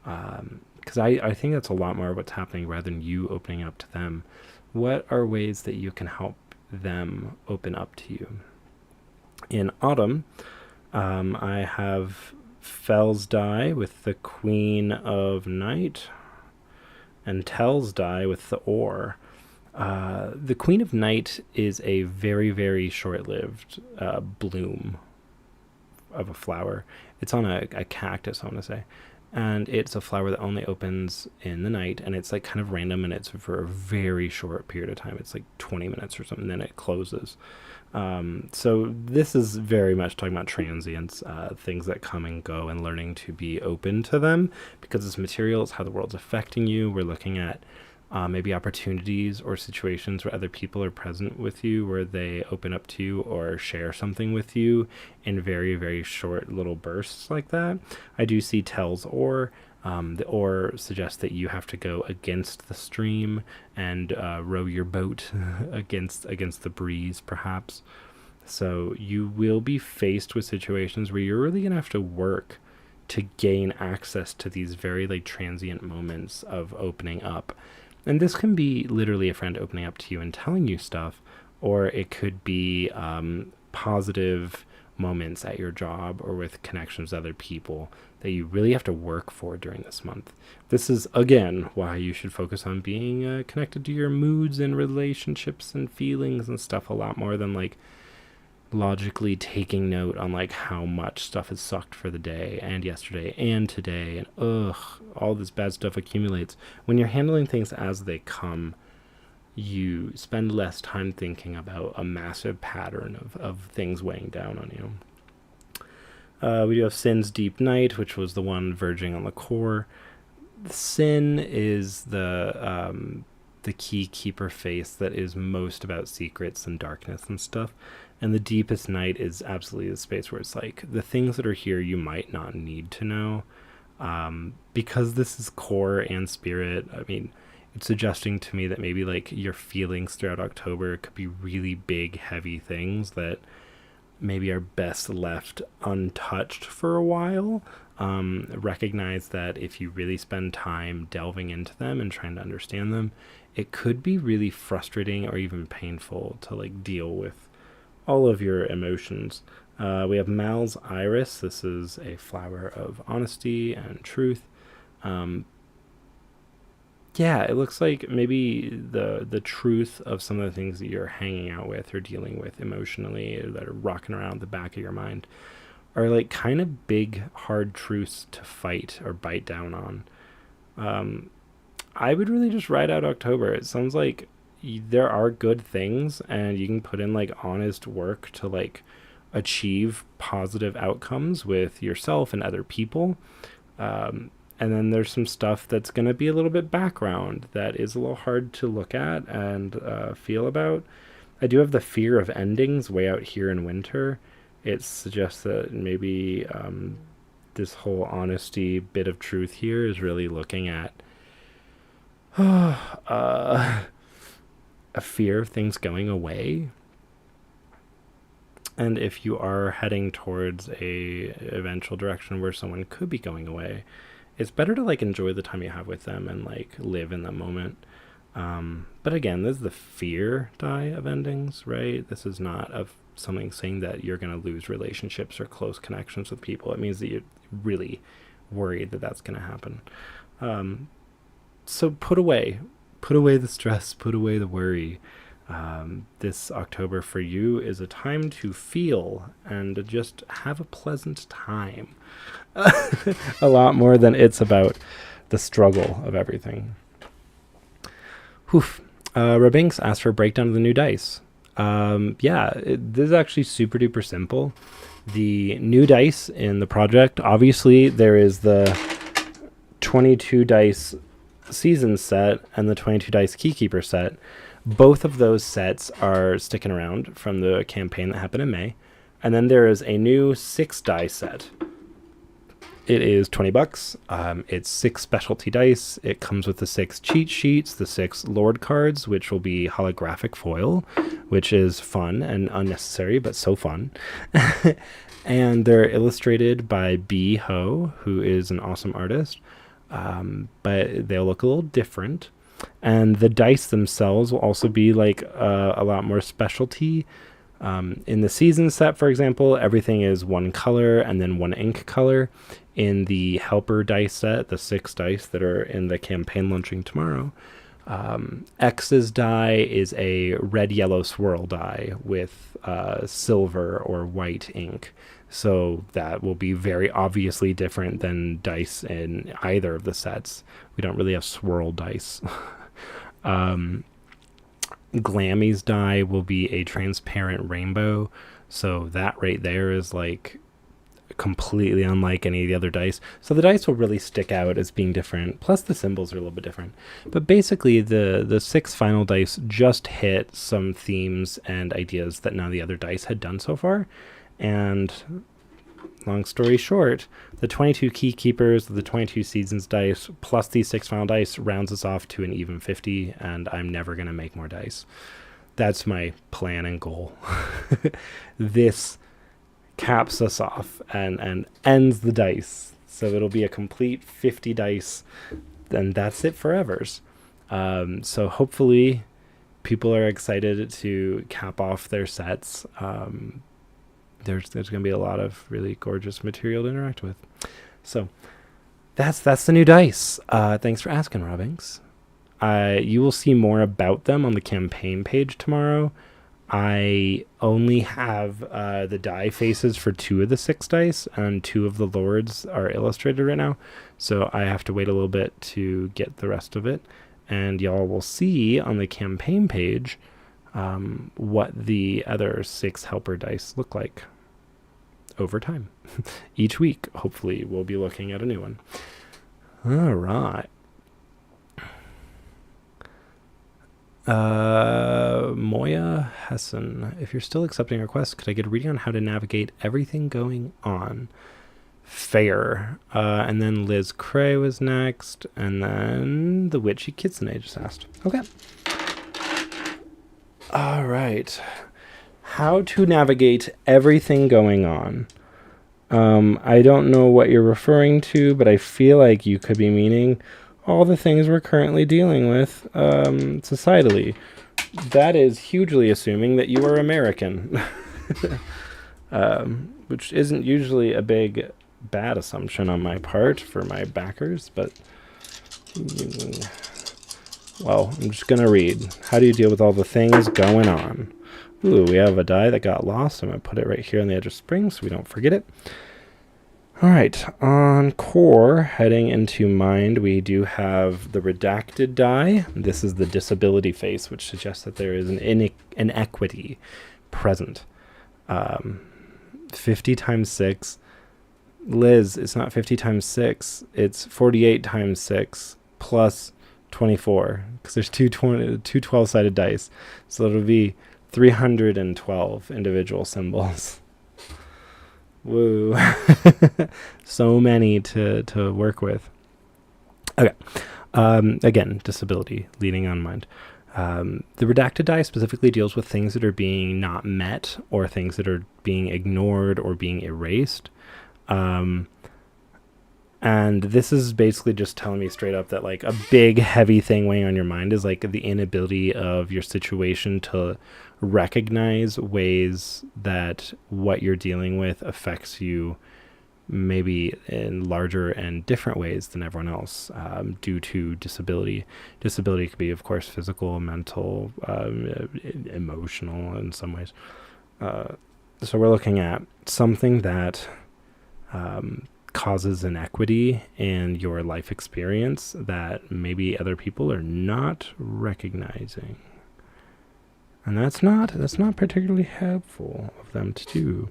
Because I think that's a lot more of what's happening rather than you opening up to them. What are ways that you can help them open up to you? In autumn, I have Fell's die with the Queen of Night and Tell's die with the Oar. The Queen of Night is a very, very short-lived bloom of a flower. It's on a cactus, I want to say. And it's a flower that only opens in the night, and it's like kind of random, and it's for a very short period of time. It's like 20 minutes or something, then it closes. So this is very much talking about transience, things that come and go, and learning to be open to them, because it's material, it's how the world's affecting you. We're looking at maybe opportunities or situations where other people are present with you, where they open up to you or share something with you in very, very short little bursts like that. I do see Tell's Oar. The oar suggests that you have to go against the stream and row your boat against the breeze, perhaps. So you will be faced with situations where you're really going to have to work to gain access to these very like transient moments of opening up. And this can be literally a friend opening up to you and telling you stuff, or it could be positive moments at your job or with connections with other people that you really have to work for during this month. This is, again, why you should focus on being connected to your moods and relationships and feelings and stuff a lot more than like logically taking note on like how much stuff is sucked for the day and yesterday and today, and all this bad stuff accumulates. When you're handling things as they come, you spend less time thinking about a massive pattern of things weighing down on you. We do have Sin's Deep Night, which was the one verging on the core. Sin is the key keeper face that is most about secrets and darkness and stuff. And the deepest night is absolutely the space where it's like the things that are here you might not need to know. Because this is core and spirit, I mean, it's suggesting to me that maybe like your feelings throughout October could be really big, heavy things that maybe are best left untouched for a while. Recognize that if you really spend time delving into them and trying to understand them, it could be really frustrating or even painful to like deal with all of your emotions. We have Mal's Iris. This is a flower of honesty and truth. Yeah, it looks like maybe the truth of some of the things that you're hanging out with or dealing with emotionally that are rocking around the back of your mind are like kind of big, hard truths to fight or bite down on. I would really just ride out October. It sounds like there are good things and you can put in like honest work to like achieve positive outcomes with yourself and other people. And then there's some stuff that's going to be a little bit background that is a little hard to look at and feel about. I do have the fear of endings way out here in winter. It suggests that maybe this whole honesty bit of truth here is really looking at a fear of things going away. And if you are heading towards a eventual direction where someone could be going away, it's better to like enjoy the time you have with them and like live in the moment. But again, this is the fear die of endings, right? This is not of something saying that you're going to lose relationships or close connections with people. It means that you're really worried that that's going to happen. So put away the stress, put away the worry. This October for you is a time to feel and to just have a pleasant time. A lot more than it's about the struggle of everything. Rabinks asked for a breakdown of the new dice. This is actually super duper simple. The new dice in the project, obviously there is the 22 dice season set and the 22 dice Keykeeper set. Both of those sets are sticking around from the campaign that happened in May. And then there is a new 6 die set. It is $20. It's 6 specialty dice. It comes with the 6 cheat sheets, the 6 Lord cards, which will be holographic foil, which is fun and unnecessary, but so fun. And they're illustrated by B. Ho, who is an awesome artist. But they'll look a little different. And the dice themselves will also be like a lot more specialty. In the season set, for example, everything is 1 color and then 1 ink color. In the helper dice set, the 6 dice that are in the campaign launching tomorrow, X's die is a red-yellow swirl die with silver or white ink. So that will be very obviously different than dice in either of the sets. We don't really have swirl dice. Glammy's die will be a transparent rainbow. So that right there is like completely unlike any of the other dice. So the dice will really stick out as being different. Plus the symbols are a little bit different. But basically the 6 final dice just hit some themes and ideas that none of the other dice had done so far. And long story short, the 22 key keepers, the 22 seasons dice, plus these 6 final dice rounds us off to an even 50, and I'm never going to make more dice. That's my plan and goal. This caps us off and ends the dice. So it'll be a complete 50 dice, and that's it forevers. So hopefully people are excited to cap off their sets. There's going to be a lot of really gorgeous material to interact with. So that's the new dice. Thanks for asking, Robinks. You will see more about them on the campaign page tomorrow. I only have the die faces for 2 of the 6 dice, and 2 of the lords are illustrated right now. So I have to wait a little bit to get the rest of it. And y'all will see on the campaign page what the other 6 helper dice look like over time. Each week, hopefully, we'll be looking at a new one. All right. Moya Hessen, if you're still accepting requests, could I get a reading on how to navigate everything going on? Fair. And then Liz Cray was next, and then the Witchy Kitsune just asked. Okay. All right. How to navigate everything going on. I don't know what you're referring to, but I feel like you could be meaning all the things we're currently dealing with societally. That is hugely assuming that you are American, which isn't usually a big bad assumption on my part for my backers, but well, I'm just going to read. How do you deal with all the things going on? Ooh, we have a die that got lost. I'm going to put it right here on the edge of spring so we don't forget it. All right, on core, heading into mind, we do have the redacted die. This is the disability face, which suggests that there is an inequity present. 50 times 6. Liz, it's not 50 times 6. It's 48 times 6 plus 24, because there's two 12-sided dice. So it'll be 312 individual symbols. Woo. So many to work with. Okay. Again, disability leading on mind. The redacted die specifically deals with things that are being not met or things that are being ignored or being erased. And this is basically just telling me straight up that like a big heavy thing weighing on your mind is like the inability of your situation to recognize ways that what you're dealing with affects you maybe in larger and different ways than everyone else, due to disability. Disability could be, of course, physical, mental, emotional in some ways. So we're looking at something that causes inequity in your life experience that maybe other people are not recognizing. And that's not particularly helpful of them to do.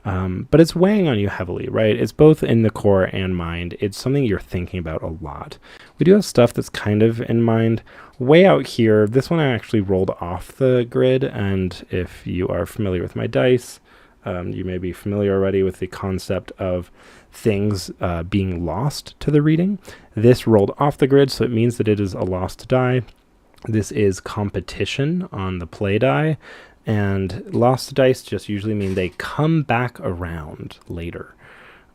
But it's weighing on you heavily, right? It's both in the core and mind. It's something you're thinking about a lot. We do have stuff that's kind of in mind. Way out here, this one I actually rolled off the grid. And if you are familiar with my dice, you may be familiar already with the concept of things being lost to the reading. This rolled off the grid, so it means that it is a lost die. This is competition on the play die, and lost dice just usually mean they come back around later.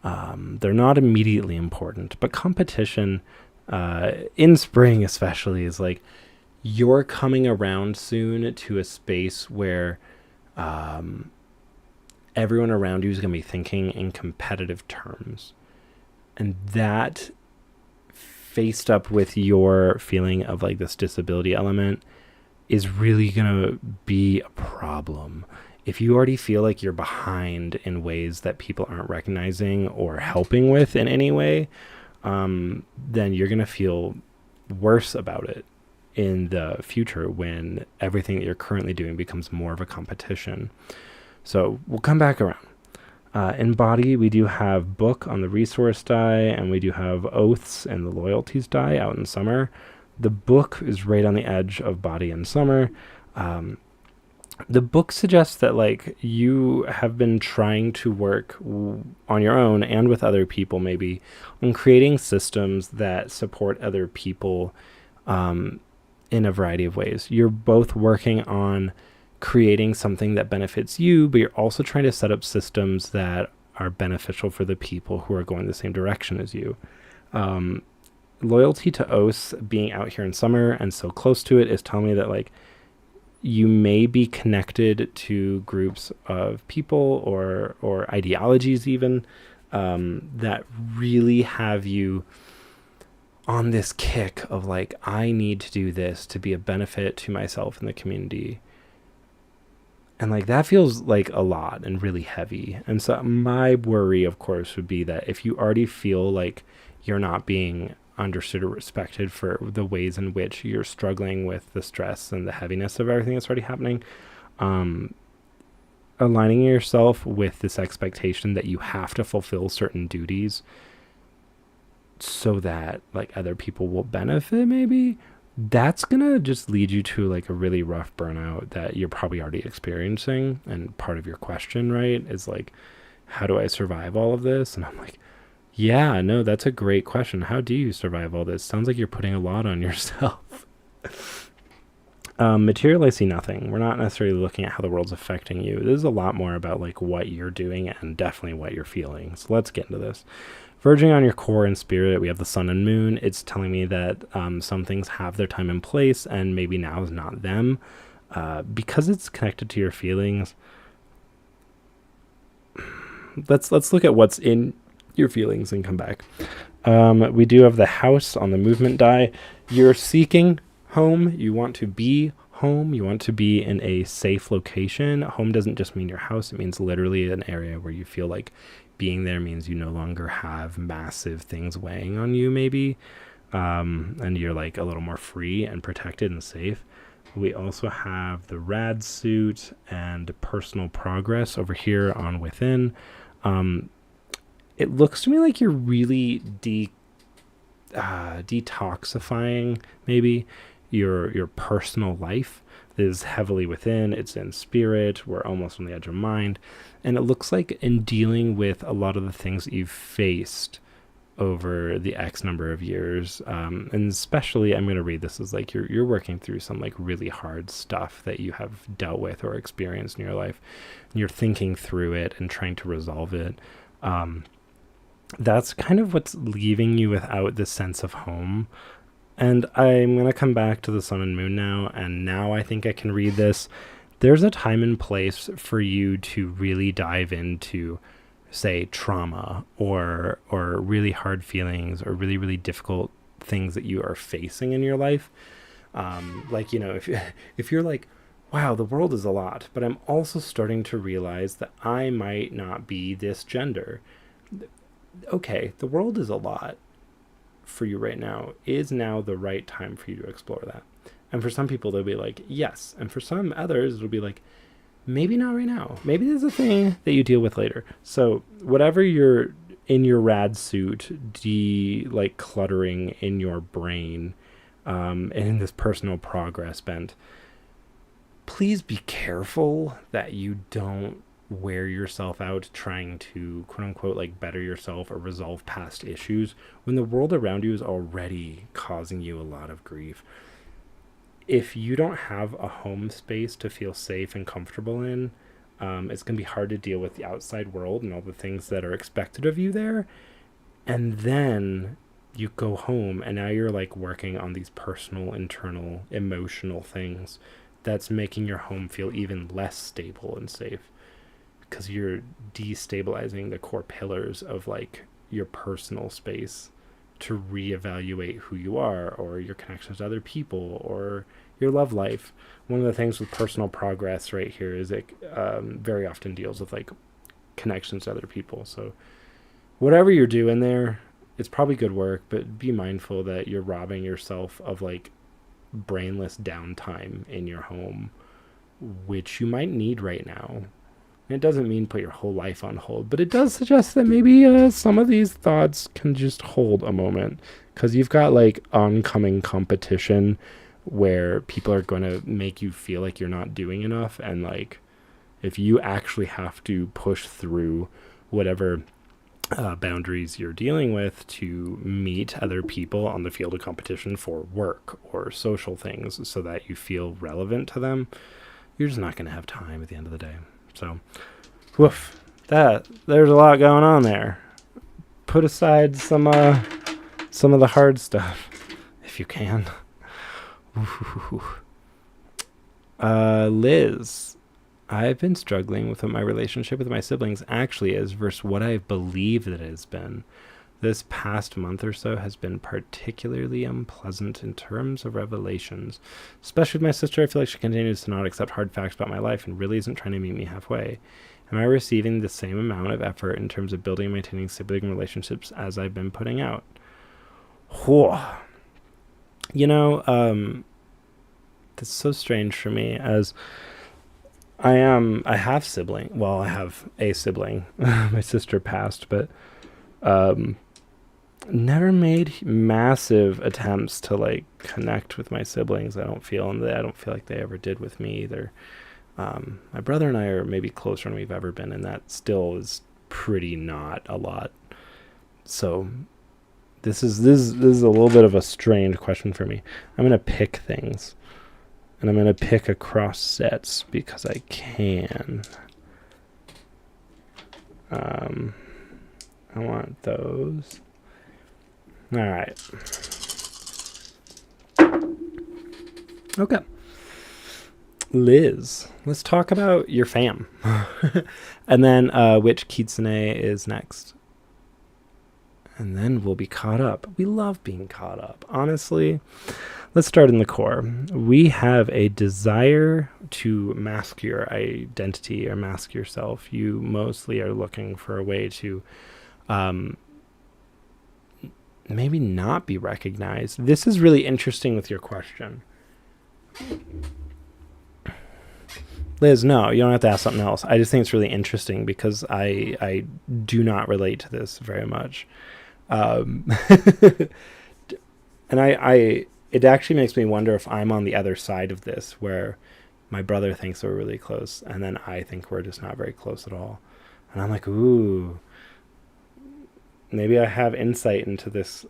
They're not immediately important, but competition in spring especially is like you're coming around soon to a space where everyone around you is going to be thinking in competitive terms. And that faced up with your feeling of like this disability element is really going to be a problem. If you already feel like you're behind in ways that people aren't recognizing or helping with in any way, then you're going to feel worse about it in the future when everything that you're currently doing becomes more of a competition. So we'll come back around. In body, we do have book on the resource die, and we do have oaths and the loyalties die out in summer. The book is right on the edge of body and summer. The book suggests that like you have been trying to work on your own and with other people maybe on creating systems that support other people in a variety of ways. You're both working on creating something that benefits you, but you're also trying to set up systems that are beneficial for the people who are going the same direction as you. Loyalty to oaths being out here in summer and so close to it is telling me that like you may be connected to groups of people or ideologies even that really have you on this kick of like, I need to do this to be a benefit to myself and the community. And like that feels like a lot and really heavy. And so my worry, of course, would be that if you already feel like you're not being understood or respected for the ways in which you're struggling with the stress and the heaviness of everything that's already happening, aligning yourself with this expectation that you have to fulfill certain duties so that like other people will benefit maybe, that's gonna just lead you to like a really rough burnout that you're probably already experiencing. And part of your question, right, is like, how do I survive all of this? And I'm like, yeah, no, that's a great question. How do you survive all this? Sounds like you're putting a lot on yourself. Material, I see nothing. We're not necessarily looking at how the world's affecting you. This is a lot more about like what you're doing and definitely what you're feeling. So let's get into this. Verging on your core and spirit, we have the sun and moon. It's telling me that some things have their time and place, and maybe now is not them. Because it's connected to your feelings, let's look at what's in your feelings and come back. We do have the house on the movement die. You're seeking home. You want to be home. You want to be in a safe location. Home doesn't just mean your house. It means literally an area where you feel like being there means you no longer have massive things weighing on you maybe, and you're like a little more free and protected and safe. We also have the rad suit and personal progress over here on within. It looks to me like you're really detoxifying maybe your personal life. Is heavily within, it's in spirit, we're almost on the edge of mind, and it looks like in dealing with a lot of the things that you've faced over the X number of years. And especially, I'm going to read this as like you're working through some like really hard stuff that you have dealt with or experienced in your life. And you're thinking through it and trying to resolve it. That's kind of what's leaving you without this sense of home. And I'm going to come back to the sun and moon now. And now I think I can read this. There's a time and place for you to really dive into, say, trauma or really hard feelings or really, really difficult things that you are facing in your life. Like, you know, if you're like, wow, the world is a lot, but I'm also starting to realize that I might not be this gender. Okay, the world is a lot for you right now. Is now the right time for you to explore that? And for some people, they'll be like, yes. And for some others, it'll be like, maybe not right now. Maybe there's a thing that you deal with later. So whatever you're in your rad suit, like cluttering in your brain, and in this personal progress bent, please be careful that you don't wear yourself out trying to quote unquote like better yourself or resolve past issues when the world around you is already causing you a lot of grief. If you don't have a home space to feel safe and comfortable in, it's going to be hard to deal with the outside world and all the things that are expected of you there. And then you go home and now you're like working on these personal, internal, emotional things that's making your home feel even less stable and safe, because you're destabilizing the core pillars of like your personal space to reevaluate who you are or your connections to other people or your love life. One of the things with personal progress right here is it very often deals with like connections to other people. So whatever you're doing there, it's probably good work, but be mindful that you're robbing yourself of like brainless downtime in your home, which you might need right now. It doesn't mean put your whole life on hold, but it does suggest that maybe some of these thoughts can just hold a moment, because you've got like oncoming competition where people are going to make you feel like you're not doing enough. And like, if you actually have to push through whatever boundaries you're dealing with to meet other people on the field of competition for work or social things so that you feel relevant to them, you're just not going to have time at the end of the day. So, woof, there's a lot going on there. Put aside some of the hard stuff, if you can. Liz, I've been struggling with what my relationship with my siblings actually is versus what I believe that it has been. This past month or so has been particularly unpleasant in terms of revelations. Especially with my sister, I feel like she continues to not accept hard facts about my life and really isn't trying to meet me halfway. Am I receiving the same amount of effort in terms of building and maintaining sibling relationships as I've been putting out? You know, that's so strange for me, as I have sibling. Well, I have a sibling. My sister passed, but never made massive attempts to like connect with my siblings. I don't feel like they ever did with me either. My brother and I are maybe closer than we've ever been, and that still is pretty not a lot. So this is a little bit of a strange question for me. I'm gonna pick things, and I'm gonna pick across sets because I can. I want those. All right. Okay. Liz, let's talk about your fam. And then which kitsune is next. And then we'll be caught up. We love being caught up. Honestly, let's start in the core. We have a desire to mask your identity or mask yourself. You mostly are looking for a way to maybe not be recognized. This is really interesting with your question. Liz, no, you don't have to ask something else. I just think it's really interesting because I do not relate to this very much. And it actually makes me wonder if I'm on the other side of this, where my brother thinks we're really close, and then I think we're just not very close at all. And I'm like, ooh, Maybe I have insight into this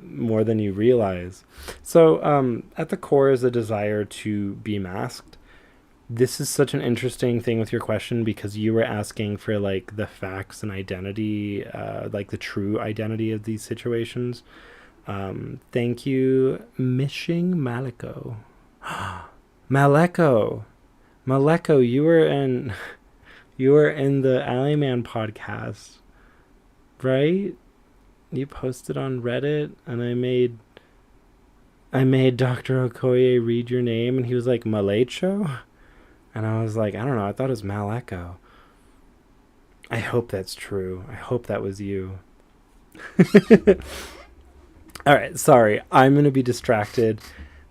more than you realize. So, at the core is a desire to be masked. This is such an interesting thing with your question because you were asking for like the facts and identity, like the true identity of these situations. Thank you, Mishing Maliko. Maleko, Maleko, you were in the Alleyman podcast, right? You posted on Reddit, and I made Dr. Okoye read your name, and he was like Malecho, and I was like, I don't know, I thought it was Maleko. I hope that's true. I hope that was you. All right, sorry, I'm gonna be distracted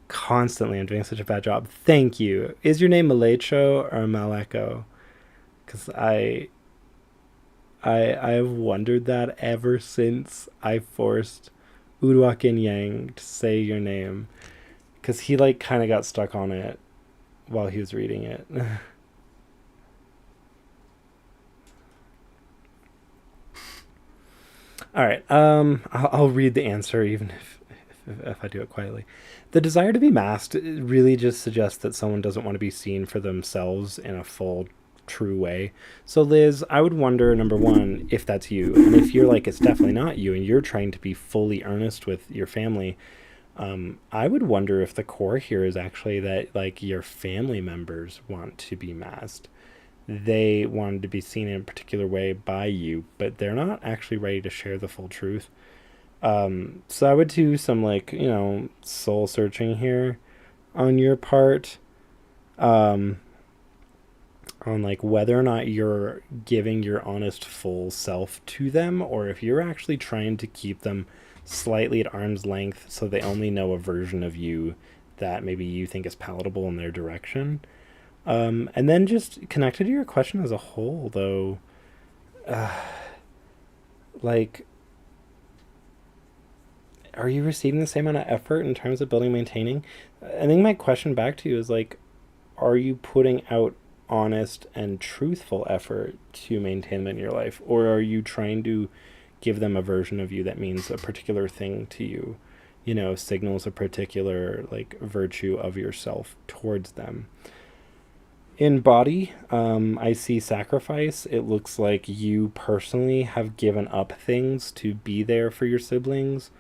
constantly. I'm doing such a bad job. Thank you. Is your name Malecho or Maleko? Because I've wondered that ever since I forced Uduak Yang to say your name, because he like kind of got stuck on it while he was reading it. All right. I'll read the answer even if I do it quietly. The desire to be masked really just suggests that someone doesn't want to be seen for themselves in a full, true way. So, Liz, I would wonder, number one, if that's you. And if you're like, it's definitely not you, and you're trying to be fully earnest with your family, I would wonder if the core here is actually that, like, your family members want to be masked. They wanted to be seen in a particular way by you, but they're not actually ready to share the full truth. So I would do some like, soul searching here on your part, um, on like whether or not you're giving your honest full self to them, or if you're actually trying to keep them slightly at arm's length so they only know a version of you that maybe you think is palatable in their direction. And then just connected to your question as a whole, though, like, are you receiving the same amount of effort in terms of building and maintaining? I think my question back to you is like, are you putting out honest and truthful effort to maintain them in your life? Or are you trying to give them a version of you that means a particular thing to you, signals a particular like virtue of yourself towards them? In body, I see sacrifice. It looks like you personally have given up things to be there for your siblings.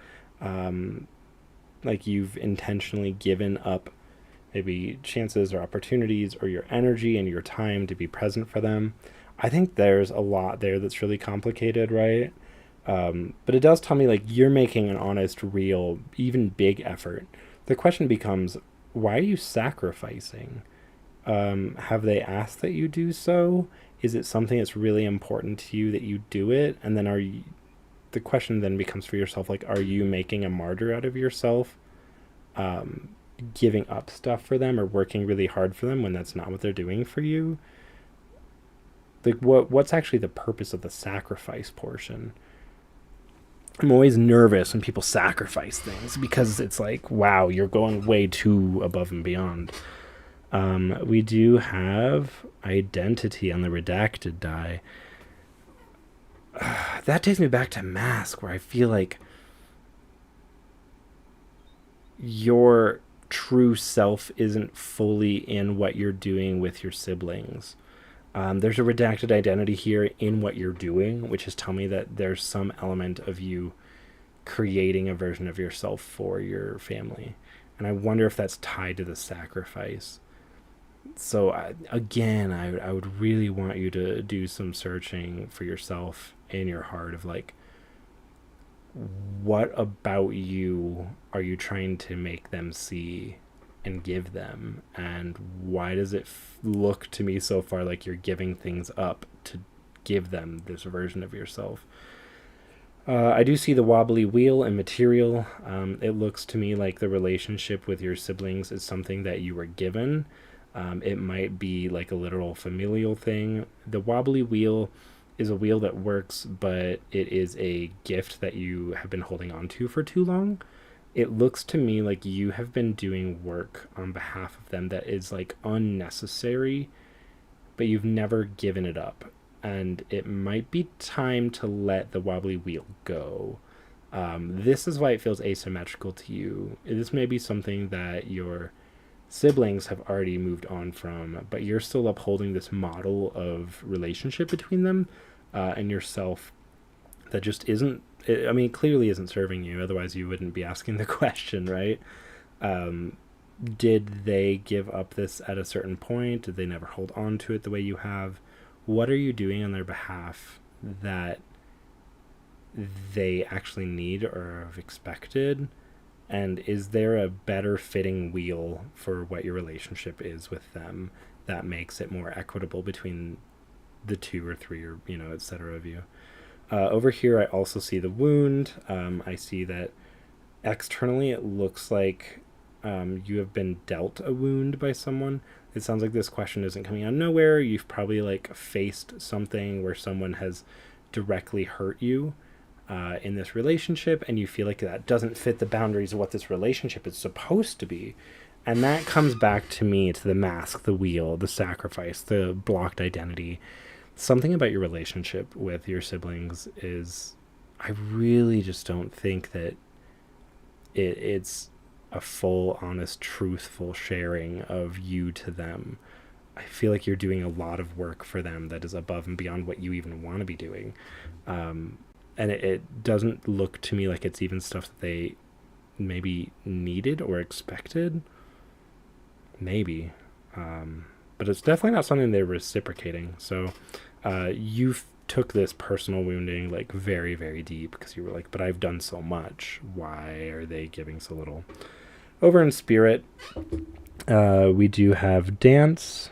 Um, like you've intentionally given up maybe chances or opportunities or your energy and your time to be present for them. I think there's a lot there that's really complicated, right? But it does tell me like you're making an honest, real, even big effort. The question becomes, why are you sacrificing? Have they asked that you do so? Is it something that's really important to you that you do it? And then the question then becomes for yourself, like, are you making a martyr out of yourself? Giving up stuff for them or working really hard for them when that's not what they're doing for you? Like, what's actually the purpose of the sacrifice portion? I'm always nervous when people sacrifice things because it's like, wow, you're going way too above and beyond. We do have identity on the redacted die. That takes me back to Mask, where I feel like your true self isn't fully in what you're doing with your siblings. There's a redacted identity here in what you're doing, which is telling me that there's some element of you creating a version of yourself for your family. And I wonder if that's tied to the sacrifice. So I would really want you to do some searching for yourself in your heart of like, what about you are you trying to make them see and give them, and why does it look to me so far like you're giving things up to give them this version of yourself? I do see the wobbly wheel and material. It looks to me like the relationship with your siblings is something that you were given. It might be like a literal familial thing. The wobbly wheel is a wheel that works, but it is a gift that you have been holding on to for too long. It looks to me like you have been doing work on behalf of them that is like unnecessary, but you've never given it up. and it might be time to let the wobbly wheel go. This is why it feels asymmetrical to you. This may be something that your siblings have already moved on from, but you're still upholding this model of relationship between them and yourself that just isn't, I mean, clearly isn't serving you. Otherwise, you wouldn't be asking the question, right? Did they give up this at a certain point? Did they never hold on to it the way you have? What are you doing on their behalf that they actually need or have expected? And is there a better fitting wheel for what your relationship is with them that makes it more equitable between the two or three or, et cetera of you? Over here, I also see the wound. I see that externally it looks like you have been dealt a wound by someone. It sounds like this question isn't coming out of nowhere. You've probably faced something where someone has directly hurt you in this relationship, and you feel like that doesn't fit the boundaries of what this relationship is supposed to be. And that comes back to me to the mask, the wheel, the sacrifice, the blocked identity. Something about your relationship with your siblings is, I really just don't think that it's a full, honest, truthful sharing of you to them. I feel like you're doing a lot of work for them that is above and beyond what you even want to be doing. And it doesn't look to me like it's even stuff that they maybe needed or expected. Maybe. But it's definitely not something they're reciprocating. So you took this personal wounding very, very deep because you were like, but I've done so much. Why are they giving so little? Over in spirit, we do have dance,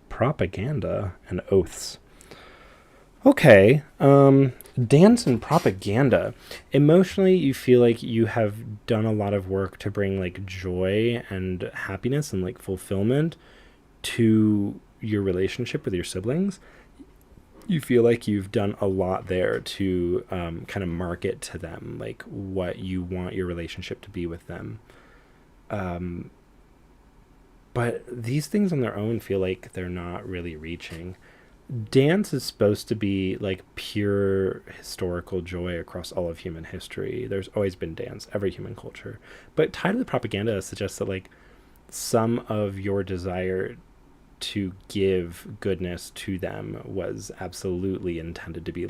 propaganda, and oaths. Okay, dance and propaganda. Emotionally, you feel like you have done a lot of work to bring joy and happiness and fulfillment to your relationship with your siblings. You feel like you've done a lot there to kind of market to them what you want your relationship to be with them. But these things on their own feel like they're not really reaching. Dance is supposed to be pure historical joy across all of human history. There's always been dance, every human culture. But tied to the propaganda suggests that some of your desire to give goodness to them was absolutely intended to be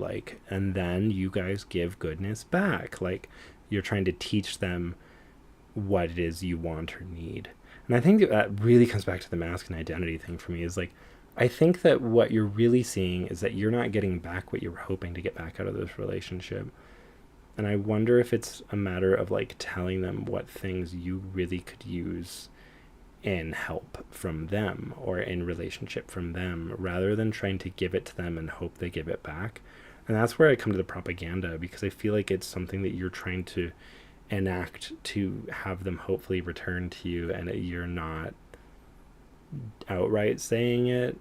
and then you guys give goodness back. You're trying to teach them what it is you want or need. And I think that really comes back to the masculine identity thing for me is I think that what you're really seeing is that you're not getting back what you were hoping to get back out of this relationship. And I wonder if it's a matter of telling them what things you really could use in help from them or in relationship from them rather than trying to give it to them and hope they give it back. And that's where I come to the propaganda, because I feel like it's something that you're trying to enact to have them hopefully return to you, and you're not outright saying it,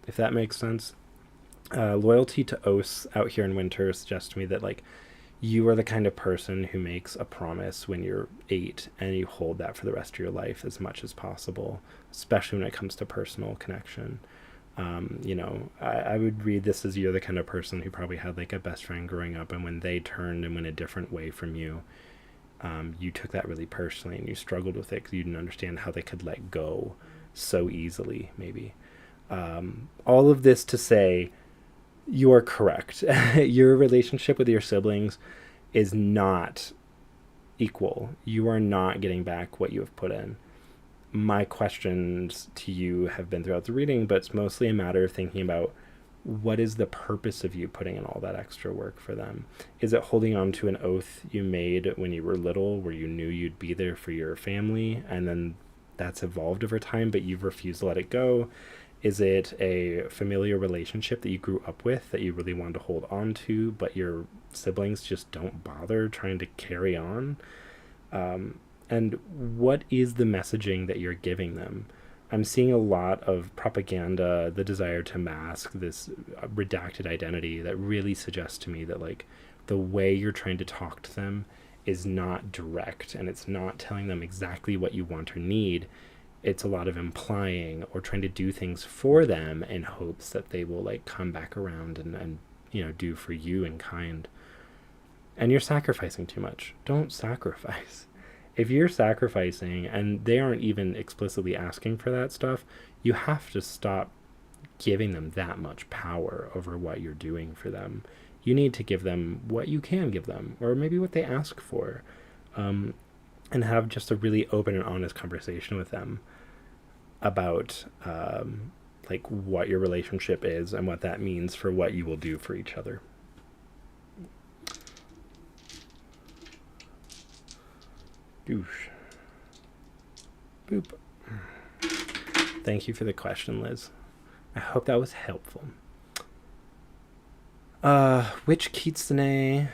if that makes sense. Loyalty to oaths out here in winter suggests to me that you are the kind of person who makes a promise when you're 8 and you hold that for the rest of your life as much as possible, especially when it comes to personal connection. I would read this as you're the kind of person who probably had a best friend growing up, and when they turned and went a different way from you, you took that really personally and you struggled with it because you didn't understand how they could let go so easily, maybe. All of this to say, you are correct. Your relationship with your siblings is not equal. You are not getting back what you have put in. My questions to you have been throughout the reading, but it's mostly a matter of thinking about what is the purpose of you putting in all that extra work for them? Is it holding on to an oath you made when you were little where you knew you'd be there for your family, and then that's evolved over time, but you've refused to let it go? Is it a familiar relationship that you grew up with that you really wanted to hold on to, but your siblings just don't bother trying to carry on? And what is the messaging that you're giving them? I'm seeing a lot of propaganda, the desire to mask this redacted identity that really suggests to me that the way you're trying to talk to them is not direct, and it's not telling them exactly what you want or need. it's a lot of implying or trying to do things for them in hopes that they will like come back around and do for you in kind. And you're sacrificing too much. Don't sacrifice. If you're sacrificing and they aren't even explicitly asking for that stuff, you have to stop giving them that much power over what you're doing for them. You need to give them what you can give them, or maybe what they ask for, and have just a really open and honest conversation with them about like what your relationship is and what that means for what you will do for each other. Douche. Boop. Thank you for the question, Liz. I hope that was helpful. Which Kitsune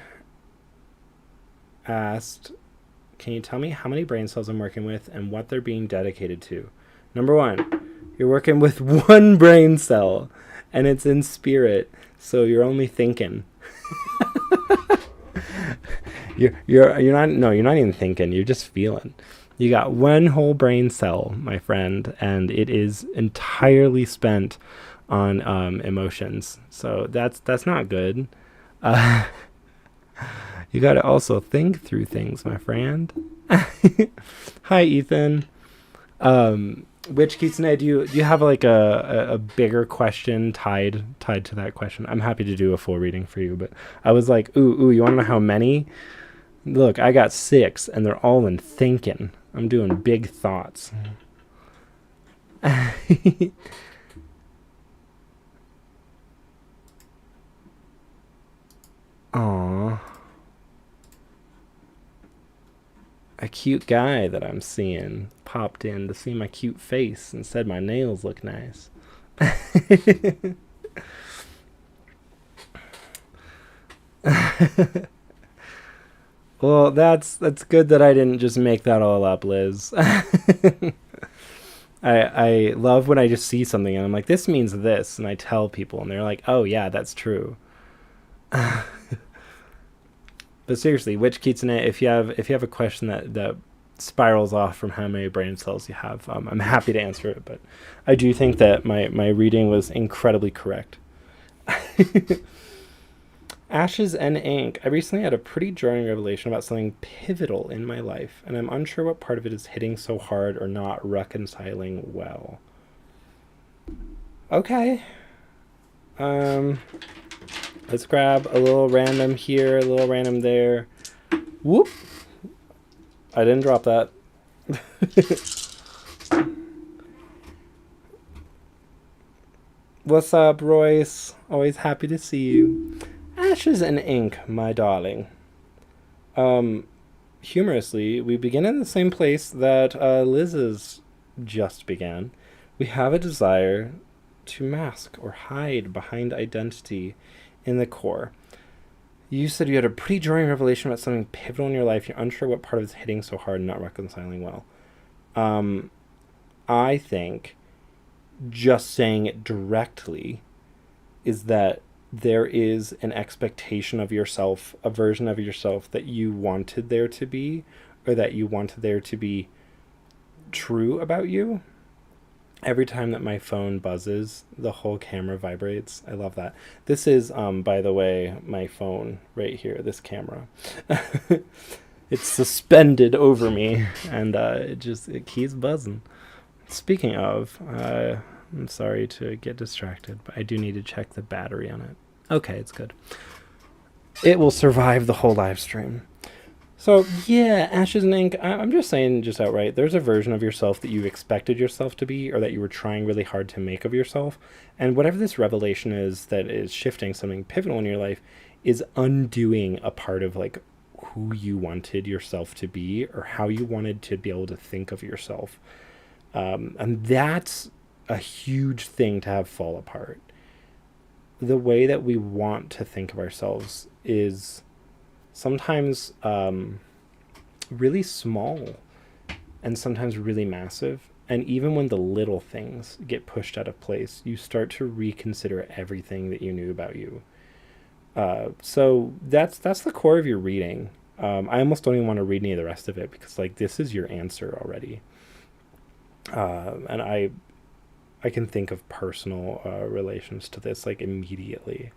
asked, can you tell me how many brain cells I'm working with and what they're being dedicated to? Number 1, you're working with one brain cell, and it's in spirit, so you're only thinking. You're not even thinking, you're just feeling. You got one whole brain cell, my friend, and it is entirely spent on emotions. So that's not good. You got to also think through things, my friend. Hi, Ethan. Which Kitsune, do you have like a bigger question tied to that question? I'm happy to do a full reading for you, but I was like, ooh, you want to know how many? Look, I got 6, and they're all in thinking. I'm doing big thoughts. Aww. A cute guy that I'm seeing popped in to see my cute face and said my nails look nice. Well, that's good that I didn't just make that all up, Liz. I love when I just see something and I'm like, this means this, and I tell people and they're like, oh yeah, that's true. But seriously, which Kitsune, if you have a question that spirals off from how many brain cells you have, I'm happy to answer it, but I do think that my reading was incredibly correct. Ashes and Ink. I recently had a pretty jarring revelation about something pivotal in my life, and I'm unsure what part of it is hitting so hard or not reconciling well. Okay. Let's grab a little random here, a little random there. Whoop! I didn't drop that. What's up, Royce? Always happy to see you. Ashes and Ink, my darling. Humorously, we begin in the same place that Liz's just began. We have a desire to mask or hide behind identity in the core. You said you had a pretty jarring revelation about something pivotal in your life. You're unsure what part of it's hitting so hard and not reconciling well. I think just saying it directly is that there is an expectation of yourself, a version of yourself that you wanted there to be, or that you wanted there to be true about you. Every time that my phone buzzes, the whole camera vibrates. I love that. This is, by the way, my phone right here, this camera. It's suspended over me, and it keeps buzzing. Speaking of, I'm sorry to get distracted, but I do need to check the battery on it. Okay, it's good. It will survive the whole live stream. So, yeah, Ashes and Ink, I'm just saying just outright, there's a version of yourself that you expected yourself to be, or that you were trying really hard to make of yourself. And whatever this revelation is that is shifting something pivotal in your life is undoing a part of, like, who you wanted yourself to be, or how you wanted to be able to think of yourself. And that's a huge thing to have fall apart. The way that we want to think of ourselves is sometimes really small and sometimes really massive. And even when the little things get pushed out of place, you start to reconsider everything that you knew about you. So that's the core of your reading. I almost don't even want to read any of the rest of it because, like, this is your answer already. And I can think of personal relations to this like immediately.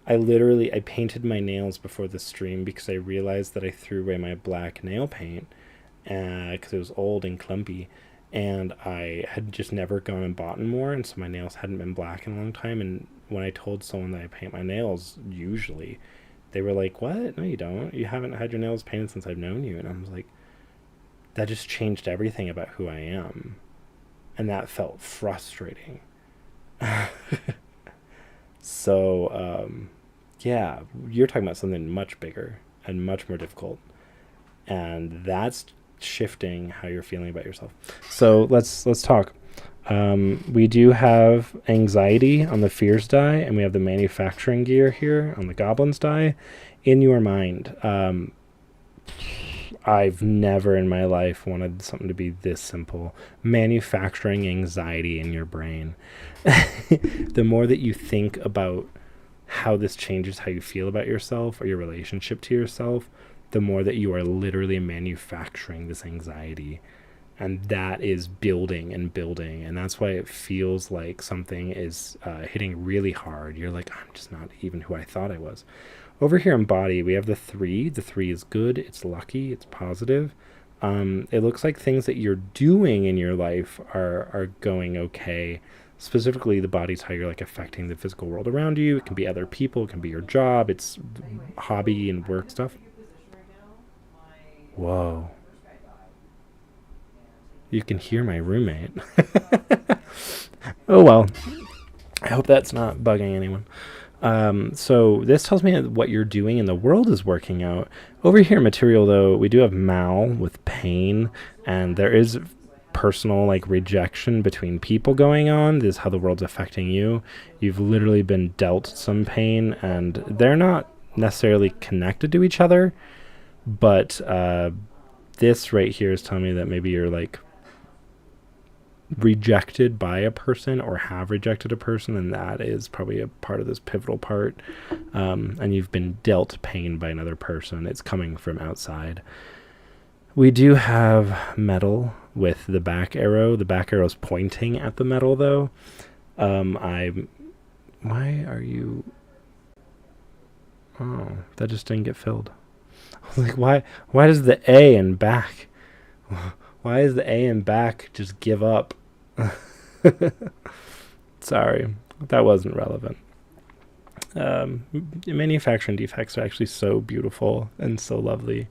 I painted my nails before the stream because I realized that I threw away my black nail paint because it was old and clumpy, and I had just never gone and bought more, and so my nails hadn't been black in a long time. And when I told someone that I paint my nails, usually they were like, "What? No, you don't. You haven't had your nails painted since I've known you." And I was like, that just changed everything about who I am, and that felt frustrating. So yeah, you're talking about something much bigger and much more difficult, and that's shifting how you're feeling about yourself. So let's talk. We do have anxiety on the fears die, and we have the manufacturing gear here on the goblins die. In your mind, I've never in my life wanted something to be this simple. Manufacturing anxiety in your brain. The more that you think about how this changes how you feel about yourself or your relationship to yourself, the more that you are literally manufacturing this anxiety. And that is building and building. And that's why it feels like something is hitting really hard. You're like, I'm just not even who I thought I was. Over here in body, we have the 3. The 3 is good. It's lucky. It's positive. It looks like things that you're doing in your life are going okay. Specifically, the body's how you're like affecting the physical world around you. It can be other people. It can be your job. It's hobby and work stuff. Whoa. You can hear my roommate. Oh, well. I hope that's not bugging anyone. So this tells me that what you're doing in the world is working out. Over here, material, though, we do have mal with pain, and there is personal like rejection between people going on. This is how the world's affecting you. You've literally been dealt some pain, and they're not necessarily connected to each other, but this right here is telling me that maybe you're like rejected by a person or have rejected a person, and that is probably a part of this pivotal part. And you've been dealt pain by another person. It's coming from outside. We do have metal with the back arrow. The back arrow's pointing at the metal, though. Why are you... Oh, that just didn't get filled. I was like, why does the A in back... Why is the A in back just give up? Sorry, that wasn't relevant. Manufacturing defects are actually so beautiful and so lovely.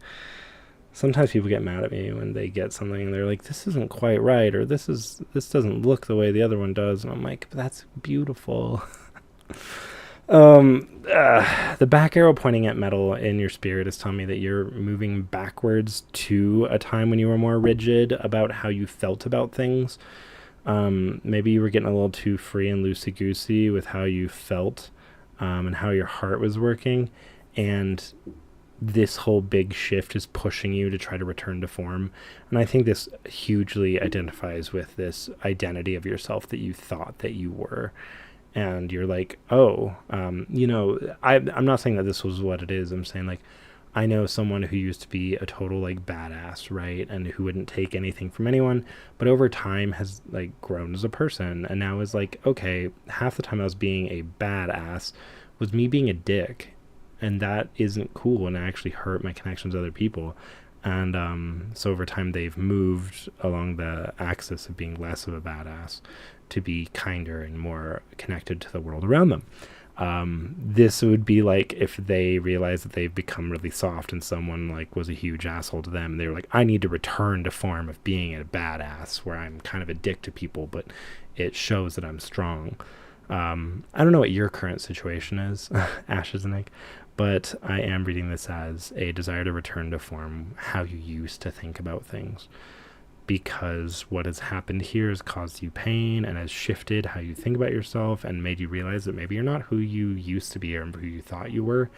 Sometimes people get mad at me when they get something and they're like, this isn't quite right, or this doesn't look the way the other one does. And I'm like, but that's beautiful. The back arrow pointing at metal in your spirit is telling me that you're moving backwards to a time when you were more rigid about how you felt about things. Maybe you were getting a little too free and loosey-goosey with how you felt and how your heart was working. And this whole big shift is pushing you to try to return to form. And I think this hugely identifies with this identity of yourself that you thought that you were. And you're like, oh, I'm not saying that this was what it is. I'm saying, like, I know someone who used to be a total, like, badass, right? And who wouldn't take anything from anyone, but over time has, like, grown as a person. And now is like, okay, half the time I was being a badass was me being a dick. And that isn't cool, and it actually hurt my connections with other people. And so over time they've moved along the axis of being less of a badass to be kinder and more connected to the world around them. This would be like if they realize that they've become really soft and someone like was a huge asshole to them. They were like, I need to return to form of being a badass where I'm kind of a dick to people, but it shows that I'm strong. I don't know what your current situation is, Ashes and Egg, but I am reading this as a desire to return to form, how you used to think about things. Because what has happened here has caused you pain and has shifted how you think about yourself and made you realize that maybe you're not who you used to be or who you thought you were.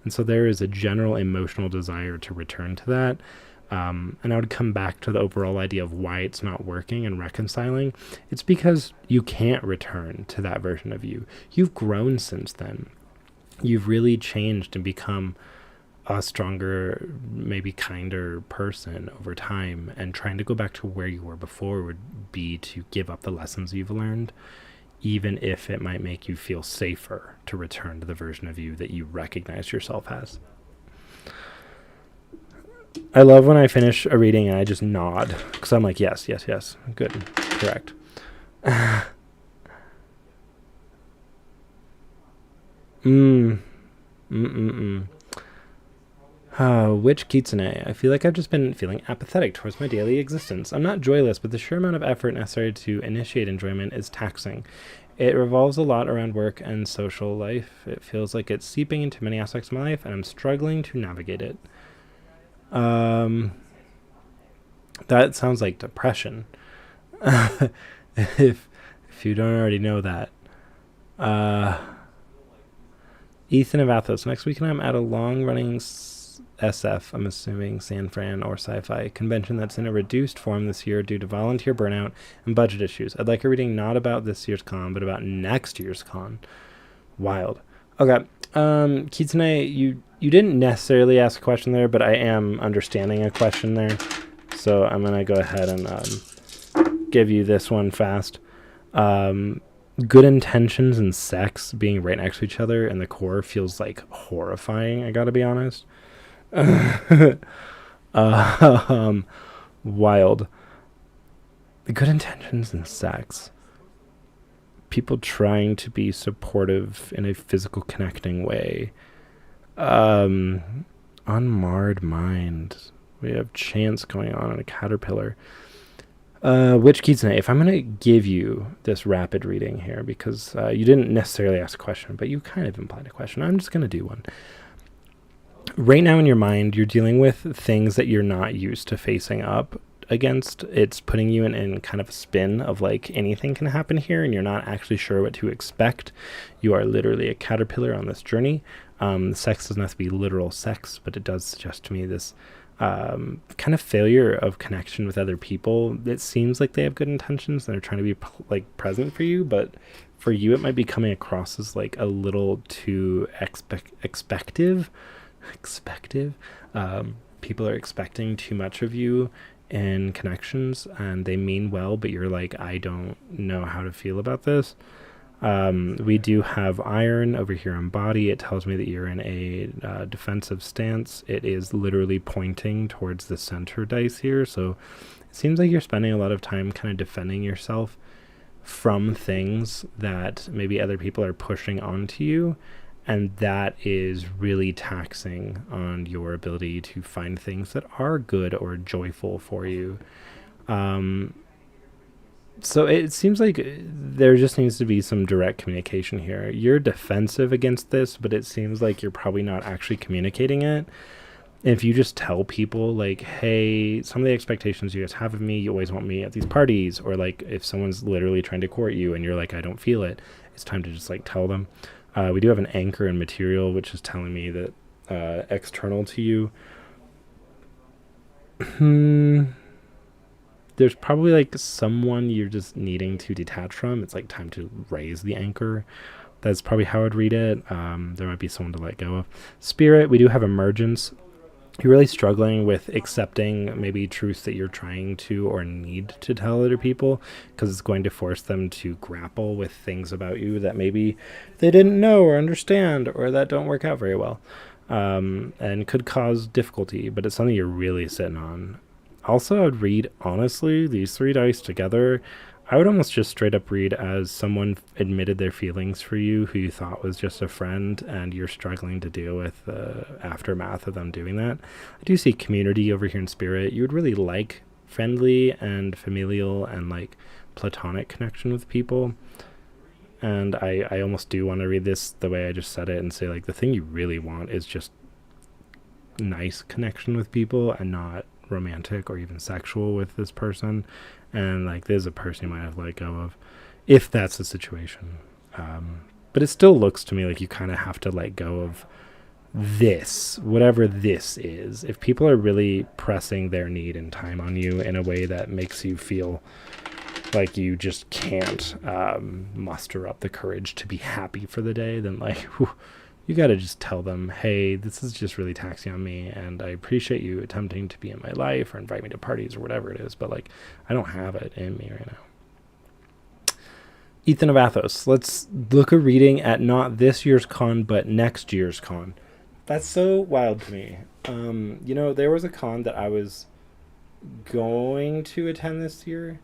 And so there is a general emotional desire to return to that. And I would come back to the overall idea of why it's not working and reconciling. It's because you can't return to that version of you. You've grown since then. You've really changed and become a stronger, maybe kinder person over time, and trying to go back to where you were before would be to give up the lessons you've learned, even if it might make you feel safer to return to the version of you that you recognize yourself as. I love when I finish a reading and I just nod, because I'm like, yes, yes, yes, good, correct. Which kitsune? I feel like I've just been feeling apathetic towards my daily existence. I'm not joyless, but the sheer amount of effort necessary to initiate enjoyment is taxing. It revolves a lot around work and social life. It feels like it's seeping into many aspects of my life, and I'm struggling to navigate it. That sounds like depression. if you don't already know that. Ethan of Athos. Next weekend I'm at a long-running SF, I'm assuming San Fran or sci-fi convention that's in a reduced form this year due to volunteer burnout and budget issues. I'd like a reading not about this year's con, but about next year's con. Wild. Okay. Kitsune, you didn't necessarily ask a question there, but I am understanding a question there. So I'm going to go ahead and give you this one fast. Good intentions and sex being right next to each other in the core feels like horrifying, I gotta be honest. Wild. The good intentions and sex. People trying to be supportive in a physical connecting way. Unmarred mind. We have chance going on in a caterpillar. Which kitsune? If I'm going to give you this rapid reading here, because you didn't necessarily ask a question, but you kind of implied a question, I'm just going to do one. Right now in your mind, you're dealing with things that you're not used to facing up against. It's putting you in kind of a spin of like anything can happen here, and you're not actually sure what to expect. You are literally a caterpillar on this journey. Sex doesn't have to be literal sex, but it does suggest to me this kind of failure of connection with other people. It seems like they have good intentions and they're trying to be like present for you, but for you it might be coming across as like a little too expective. People are expecting too much of you in connections, and they mean well, but you're like, I don't know how to feel about this. We do have iron over here on body. It tells me that you're in a defensive stance. It is literally pointing towards the center dice here. So it seems like you're spending a lot of time kind of defending yourself from things that maybe other people are pushing onto you. And that is really taxing on your ability to find things that are good or joyful for you. So it seems like there just needs to be some direct communication here. You're defensive against this, but it seems like you're probably not actually communicating it. If you just tell people like, hey, some of the expectations you guys have of me, you always want me at these parties, or like if someone's literally trying to court you and you're like, I don't feel it, it's time to just like tell them. We do have an anchor in material, which is telling me that external to you. There's probably like someone you're just needing to detach from. It's like time to raise the anchor. That's probably how I'd read it. There might be someone to let go of. Spirit, we do have emergence. You're really struggling with accepting maybe truths that you're trying to or need to tell other people, because it's going to force them to grapple with things about you that maybe they didn't know or understand, or that don't work out very well, and could cause difficulty, but it's something you're really sitting on. Also, I would read, honestly, these three dice together, I would almost just straight up read as someone admitted their feelings for you who you thought was just a friend, and you're struggling to deal with the aftermath of them doing that. I do see community over here in spirit. You would really like friendly and familial and like platonic connection with people. And I almost do want to read this the way I just said it and say like the thing you really want is just nice connection with people and not romantic or even sexual with this person. And like there's a person you might have let go of if that's the situation, but it still looks to me like you kind of have to let go of this, whatever this is. If people are really pressing their need and time on you in a way that makes you feel like you just can't muster up the courage to be happy for the day, then like you got to just tell them, hey, this is just really taxing on me, and I appreciate you attempting to be in my life or invite me to parties or whatever it is, but like, I don't have it in me right now. Ethan of Athos, let's look a reading at not this year's con, but next year's con. That's so wild to me. There was a con that I was going to attend this year.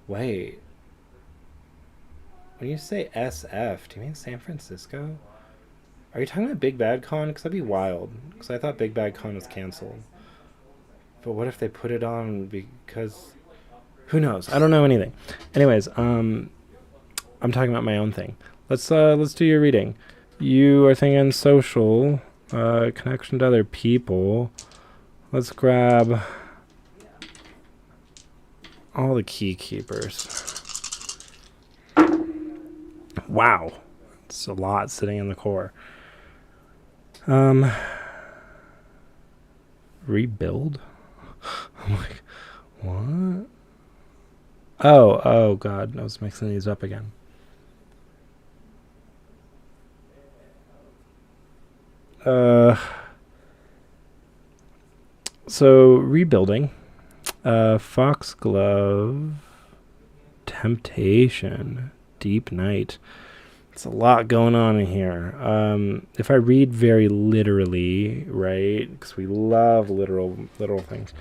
Wait. When you say SF, do you mean San Francisco? Are you talking about Big Bad Con? Because that'd be wild. Because I thought Big Bad Con was canceled. But what if they put it on because... Who knows? I don't know anything. Anyways, I'm talking about my own thing. Let's do your reading. You are thinking social, connection to other people. Let's grab all the key keepers. Wow. It's a lot sitting in the core. Rebuild? I'm like, what? Oh god, I was mixing these up again. So rebuilding, foxglove, temptation, deep night. It's a lot going on in here. If I read very literally, right, because we love literal things,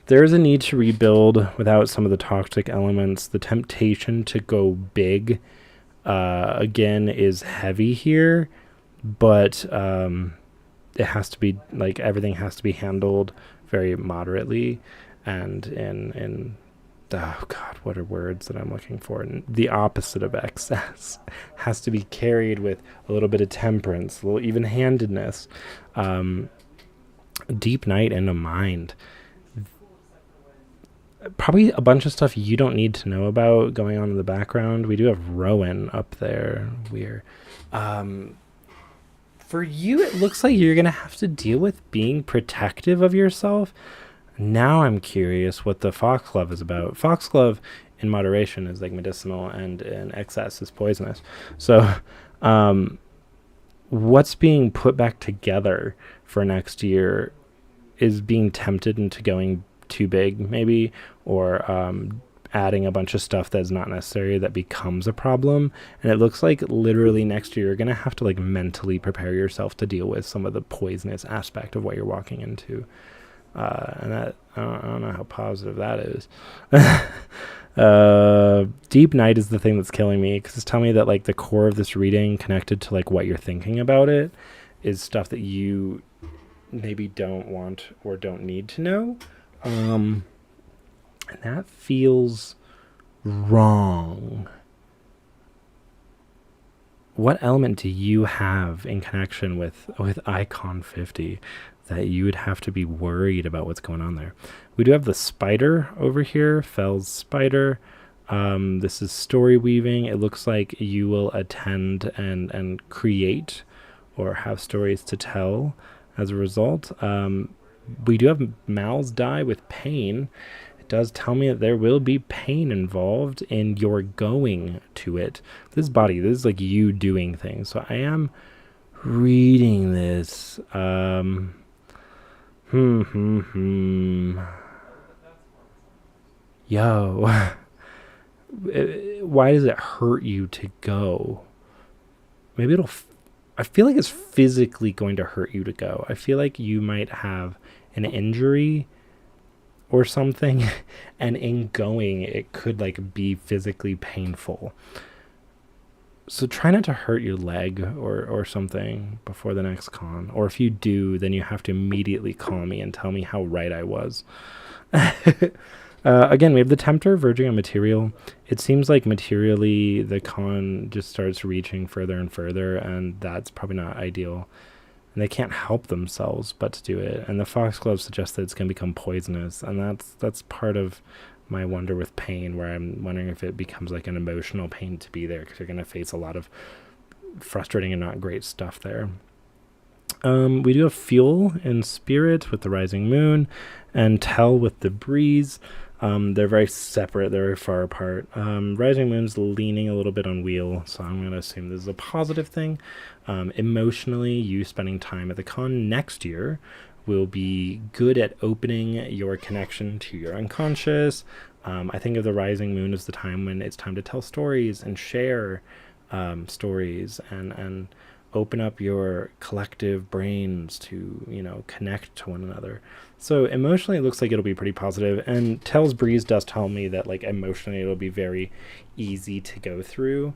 there is a need to rebuild without some of the toxic elements. The temptation to go big, again, is heavy here, but it has to be, like, everything has to be handled very moderately and in oh god, what are words that I'm looking for? The opposite of excess has to be carried with a little bit of temperance, a little even-handedness. Deep night in the mind. Probably a bunch of stuff you don't need to know about going on in the background. We do have Rowan up there. Weird. For you, it looks like you're going to have to deal with being protective of yourself. Now I'm curious what the foxglove is about. Foxglove in moderation is like medicinal, and in excess is poisonous. So what's being put back together for next year is being tempted into going too big, maybe, or adding a bunch of stuff that's not necessary that becomes a problem. And it looks like literally next year you're going to have to like mentally prepare yourself to deal with some of the poisonous aspect of what you're walking into. And that I don't know how positive that is. Deep night is the thing that's killing me, because it's telling me that like the core of this reading, connected to like what you're thinking about it, is stuff that you maybe don't want or don't need to know. And that feels wrong. What element do you have in connection with Icon 50 that you would have to be worried about what's going on there? We do have the spider over here, Fell's spider. This is story weaving. It looks like you will attend and create or have stories to tell as a result. We do have Mal's die with pain. It does tell me that there will be pain involved in your going to it. This body, this is like you doing things. So I am reading this. Yo. Why does it hurt you to go? Maybe I feel like it's physically going to hurt you to go. I feel like you might have an injury or something, and in going it could like be physically painful. So try not to hurt your leg or something before the next con. Or if you do, then you have to immediately call me and tell me how right I was. Again, we have the Tempter verging on material. It seems like materially the con just starts reaching further and further, and that's probably not ideal. And they can't help themselves but to do it. And the foxglove suggests that it's going to become poisonous, and that's part of my wonder with pain, where I'm wondering if it becomes like an emotional pain to be there, because you're going to face a lot of frustrating and not great stuff there. We do have fuel in spirit with the rising moon, and tell with the breeze. They're very separate. They're very far apart. Rising Moon's leaning a little bit on Wheel, so I'm going to assume this is a positive thing. Emotionally, you spending time at the con next year will be good at opening your connection to your unconscious. I think of the Rising Moon as the time when it's time to tell stories and share stories and open up your collective brains to, connect to one another. So emotionally, it looks like it'll be pretty positive. And Tell's Breeze does tell me that, like, emotionally, it'll be very easy to go through.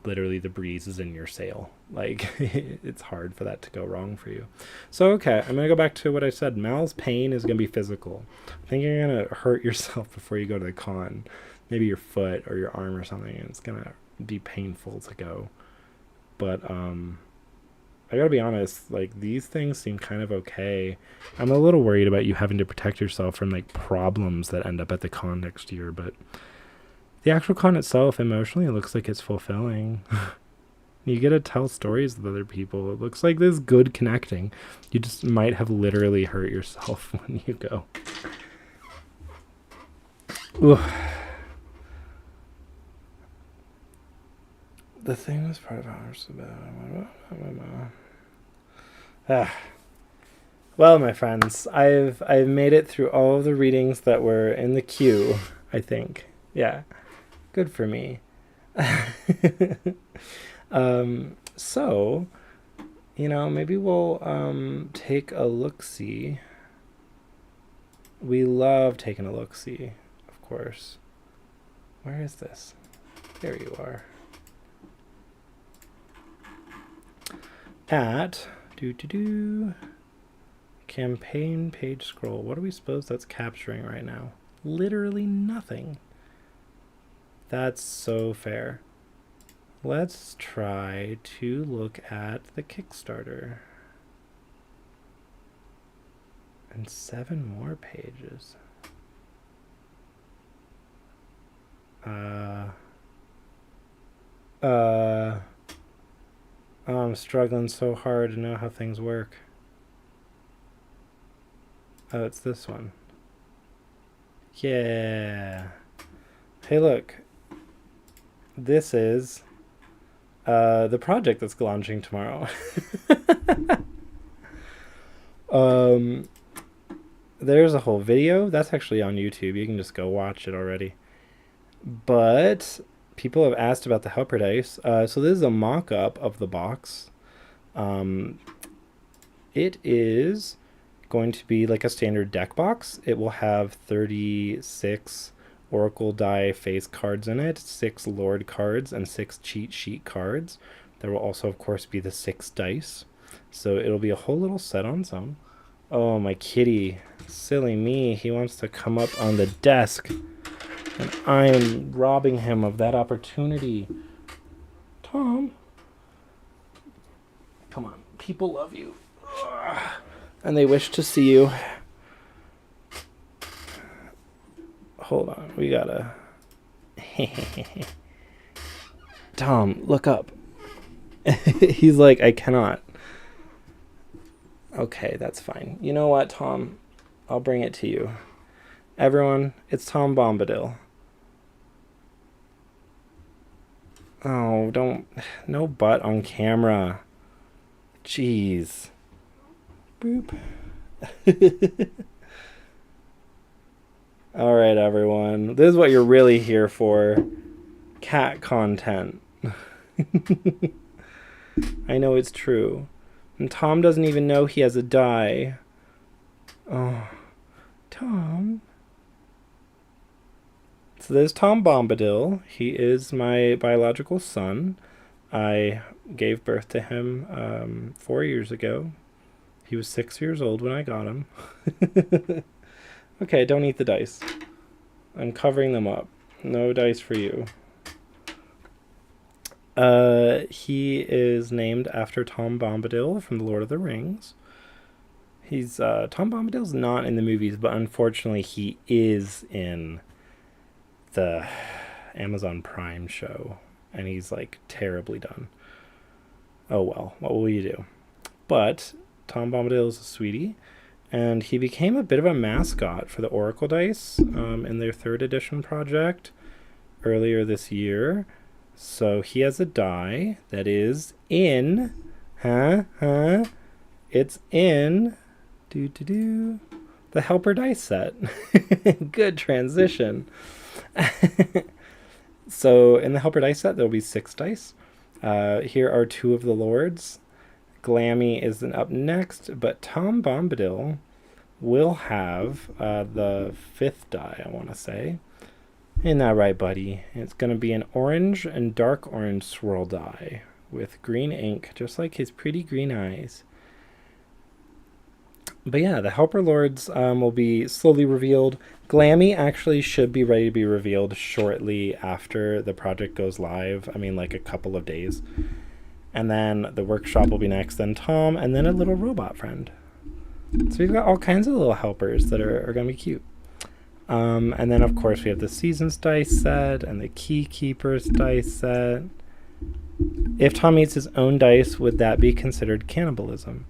Literally, the breeze is in your sail. Like, it's hard for that to go wrong for you. So, okay, I'm going to go back to what I said. Mal's pain is going to be physical. I think you're going to hurt yourself before you go to the con. Maybe your foot or your arm or something. And it's going to be painful to go. But, I gotta be honest, like, these things seem kind of okay. I'm a little worried about you having to protect yourself from, like, problems that end up at the con next year, but the actual con itself, emotionally, it looks like it's fulfilling. You get to tell stories with other people. It looks like there's good connecting. You just might have literally hurt yourself when you go. Ooh. The thing was part of ours about. Well, my friends, I've made it through all of the readings that were in the queue, I think. Yeah. Good for me. So, maybe we'll take a look-see. We love taking a look-see, of course. Where is this? There you are. At campaign page scroll. What do we suppose that's capturing right now? Literally nothing. That's so fair. Let's try to look at the Kickstarter. And 7 more pages. Oh, I'm struggling so hard to know how things work. Oh, it's this one. Yeah. Hey, look. This is the project that's launching tomorrow. There's a whole video. That's actually on YouTube. You can just go watch it already. But people have asked about the helper dice. So this is a mock-up of the box. It is going to be like a standard deck box. It will have 36 Oracle die face cards in it, 6 Lord cards, and 6 cheat sheet cards. There will also, of course, be the 6 dice. So it'll be a whole little set on its own. Oh, my kitty. Silly me. He wants to come up on the desk. And I am robbing him of that opportunity. Tom. Come on. People love you. And they wish to see you. Hold on. We gotta... Tom, look up. He's like, I cannot. Okay, that's fine. You know what, Tom? I'll bring it to you. Everyone, it's Tom Bombadil. Oh, don't... No butt on camera. Jeez. Boop. All right, everyone. This is what you're really here for. Cat content. I know it's true. And Tom doesn't even know he has a die. Oh, Tom. So there's Tom Bombadil. He is my biological son. I gave birth to him 4 years ago. He was 6 years old when I got him. Okay, don't eat the dice. I'm covering them up. No dice for you. He is named after Tom Bombadil from The Lord of the Rings. He's Tom Bombadil's not in the movies, but unfortunately he is in the Amazon Prime show, and he's like terribly done. Oh well, what will you do? But Tom Bombadil is a sweetie. And he became a bit of a mascot for the Oracle dice in their 3rd edition project earlier this year. So he has a die that is in, it's in, the Helper dice set. Good transition. So in the Helper dice set, there'll be 6 dice. Here are 2 of the lords. Glammy is up next, but Tom Bombadil will have the 5th die, I want to say. Isn't that right, buddy? It's going to be an orange and dark orange swirl die with green ink, just like his pretty green eyes. But yeah, the Helper Lords will be slowly revealed. Glammy actually should be ready to be revealed shortly after the project goes live. I mean, like a couple of days. And then the workshop will be next, then Tom, and then a little robot friend. So we've got all kinds of little helpers that are going to be cute. And then, of course, we have the Seasons dice set and the Key Keepers dice set. If Tom eats his own dice, would that be considered cannibalism?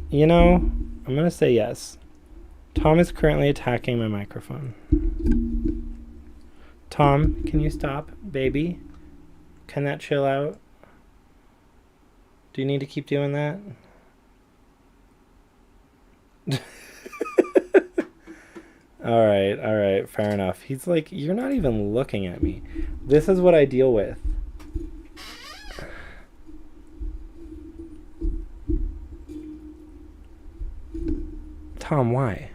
You know, I'm going to say yes. Tom is currently attacking my microphone. Tom, can you stop, baby? Can that chill out? Do you need to keep doing that? All right, fair enough. He's like, you're not even looking at me. This is what I deal with. Tom, why?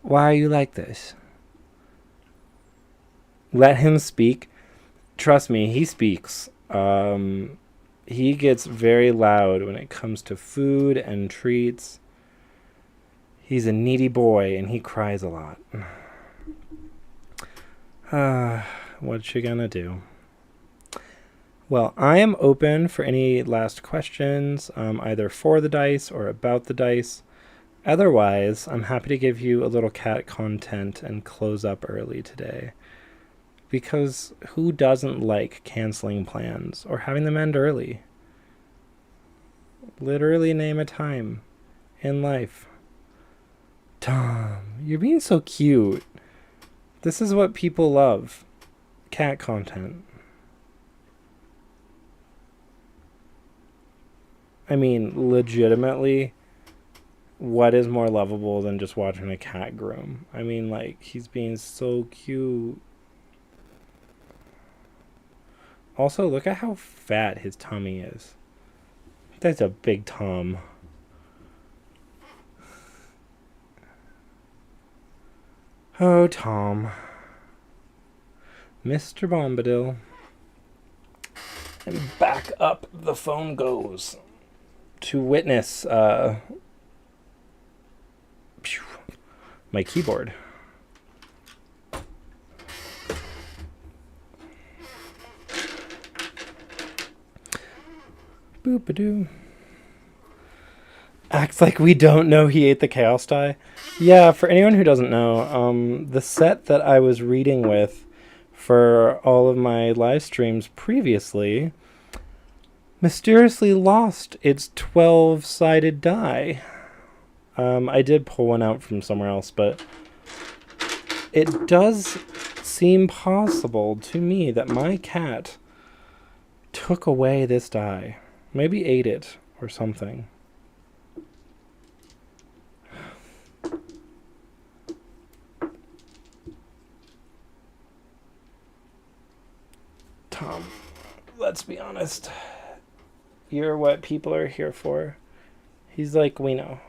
Why are you like this? Let him speak. Trust me, he speaks. He gets very loud when it comes to food and treats. He's a needy boy and he cries a lot. What you gonna do? Well, I am open for any last questions, either for the dice or about the dice. Otherwise, I'm happy to give you a little cat content and close up early today. Because who doesn't like canceling plans or having them end early? Literally name a time in life. Tom, you're being so cute. This is what people love. Cat content. I mean, legitimately, what is more lovable than just watching a cat groom? I mean, like, he's being so cute. Also, look at how fat his tummy is. That's a big Tom. Oh, Tom. Mr. Bombadil. And back up the phone goes to witness my keyboard. Boop-a-doo. Acts like we don't know he ate the chaos die. Yeah, for anyone who doesn't know, the set that I was reading with for all of my live streams previously mysteriously lost its 12-sided die. I did pull one out from somewhere else, but it does seem possible to me that my cat took away this die. Maybe ate it or something. Tom, let's be honest. You're what people are here for. He's like, we know.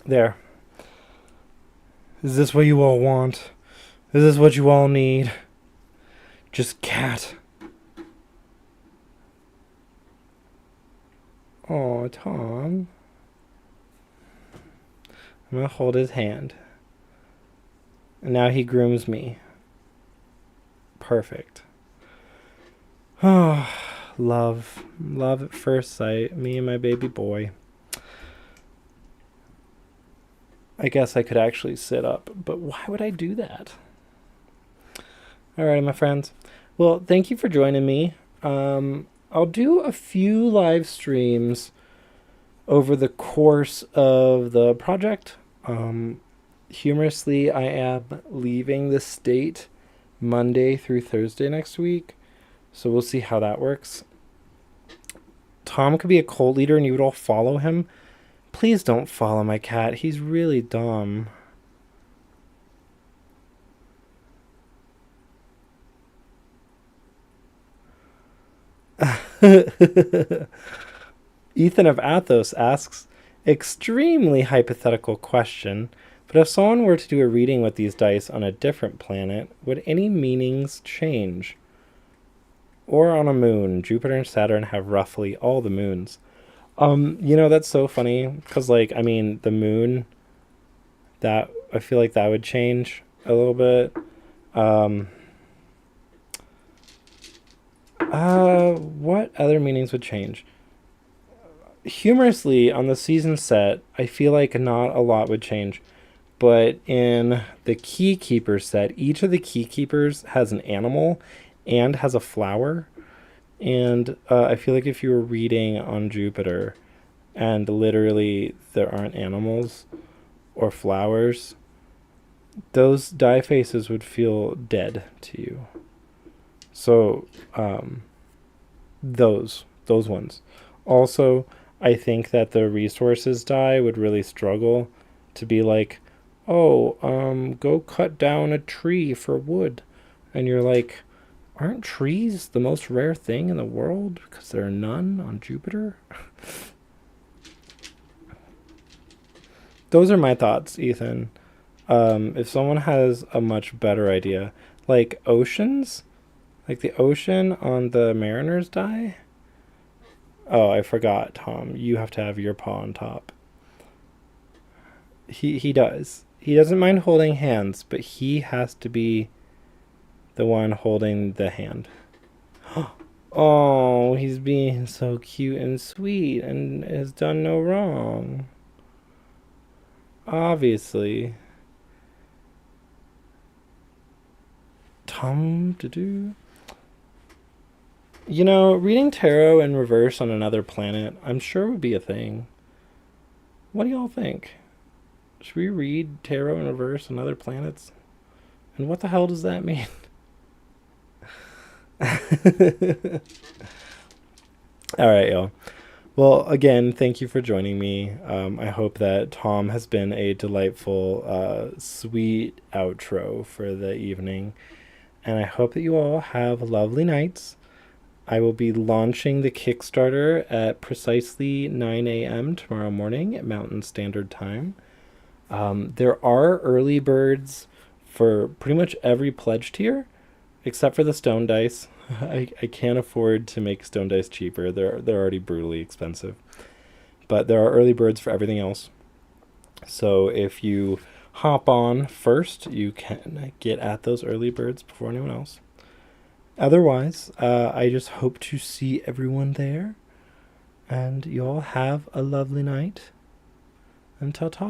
There. Is this what you all want? Is this what you all need? Just cat. Oh, Tom. I'm gonna hold his hand. And now he grooms me. Perfect. Oh, love. Love at first sight. Me and my baby boy. I guess I could actually sit up, but why would I do that? Alright, my friends. Well, thank you for joining me. I'll do a few live streams over the course of the project. Humorously, I am leaving the state Monday through Thursday next week, so we'll see how that works. Tom could be a cult leader and you would all follow him. Please don't follow my cat. He's really dumb. Ethan of Athos asks, extremely hypothetical question, but if someone were to do a reading with these dice on a different planet, would any meanings change? Or on a moon? Jupiter and Saturn have roughly all the moons. That's so funny because, like, I mean, the moon, that I feel like that would change a little bit. Um, what other meanings would change? Humorously, on the season set, I feel like not a lot would change. But in the Keykeeper set, each of the Keykeepers has an animal and has a flower. And I feel like if you were reading on Jupiter and literally there aren't animals or flowers, those die faces would feel dead to you. So those ones. Also, I think that the resources die would really struggle to be like, oh, go cut down a tree for wood. And you're like, aren't trees the most rare thing in the world because there are none on Jupiter? Those are my thoughts, Ethan. If someone has a much better idea, like oceans, like the ocean on the Mariners die. Oh, I forgot, Tom. You have to have your paw on top. He does. He doesn't mind holding hands, but he has to be the one holding the hand. Oh, he's being so cute and sweet and has done no wrong. Obviously. Tom to do. Reading tarot in reverse on another planet, I'm sure would be a thing. What do y'all think? Should we read tarot in reverse on other planets? And what the hell does that mean? All right, y'all. Well, again, thank you for joining me. I hope that Tom has been a delightful, sweet outro for the evening. And I hope that you all have lovely nights. I will be launching the Kickstarter at precisely 9 a.m. tomorrow morning at Mountain Standard Time. There are early birds for pretty much every pledge tier, except for the stone dice. I can't afford to make stone dice cheaper. They're already brutally expensive. But there are early birds for everything else. So if you hop on first, you can get at those early birds before anyone else. Otherwise, I just hope to see everyone there. And you all have a lovely night. And ta-ta.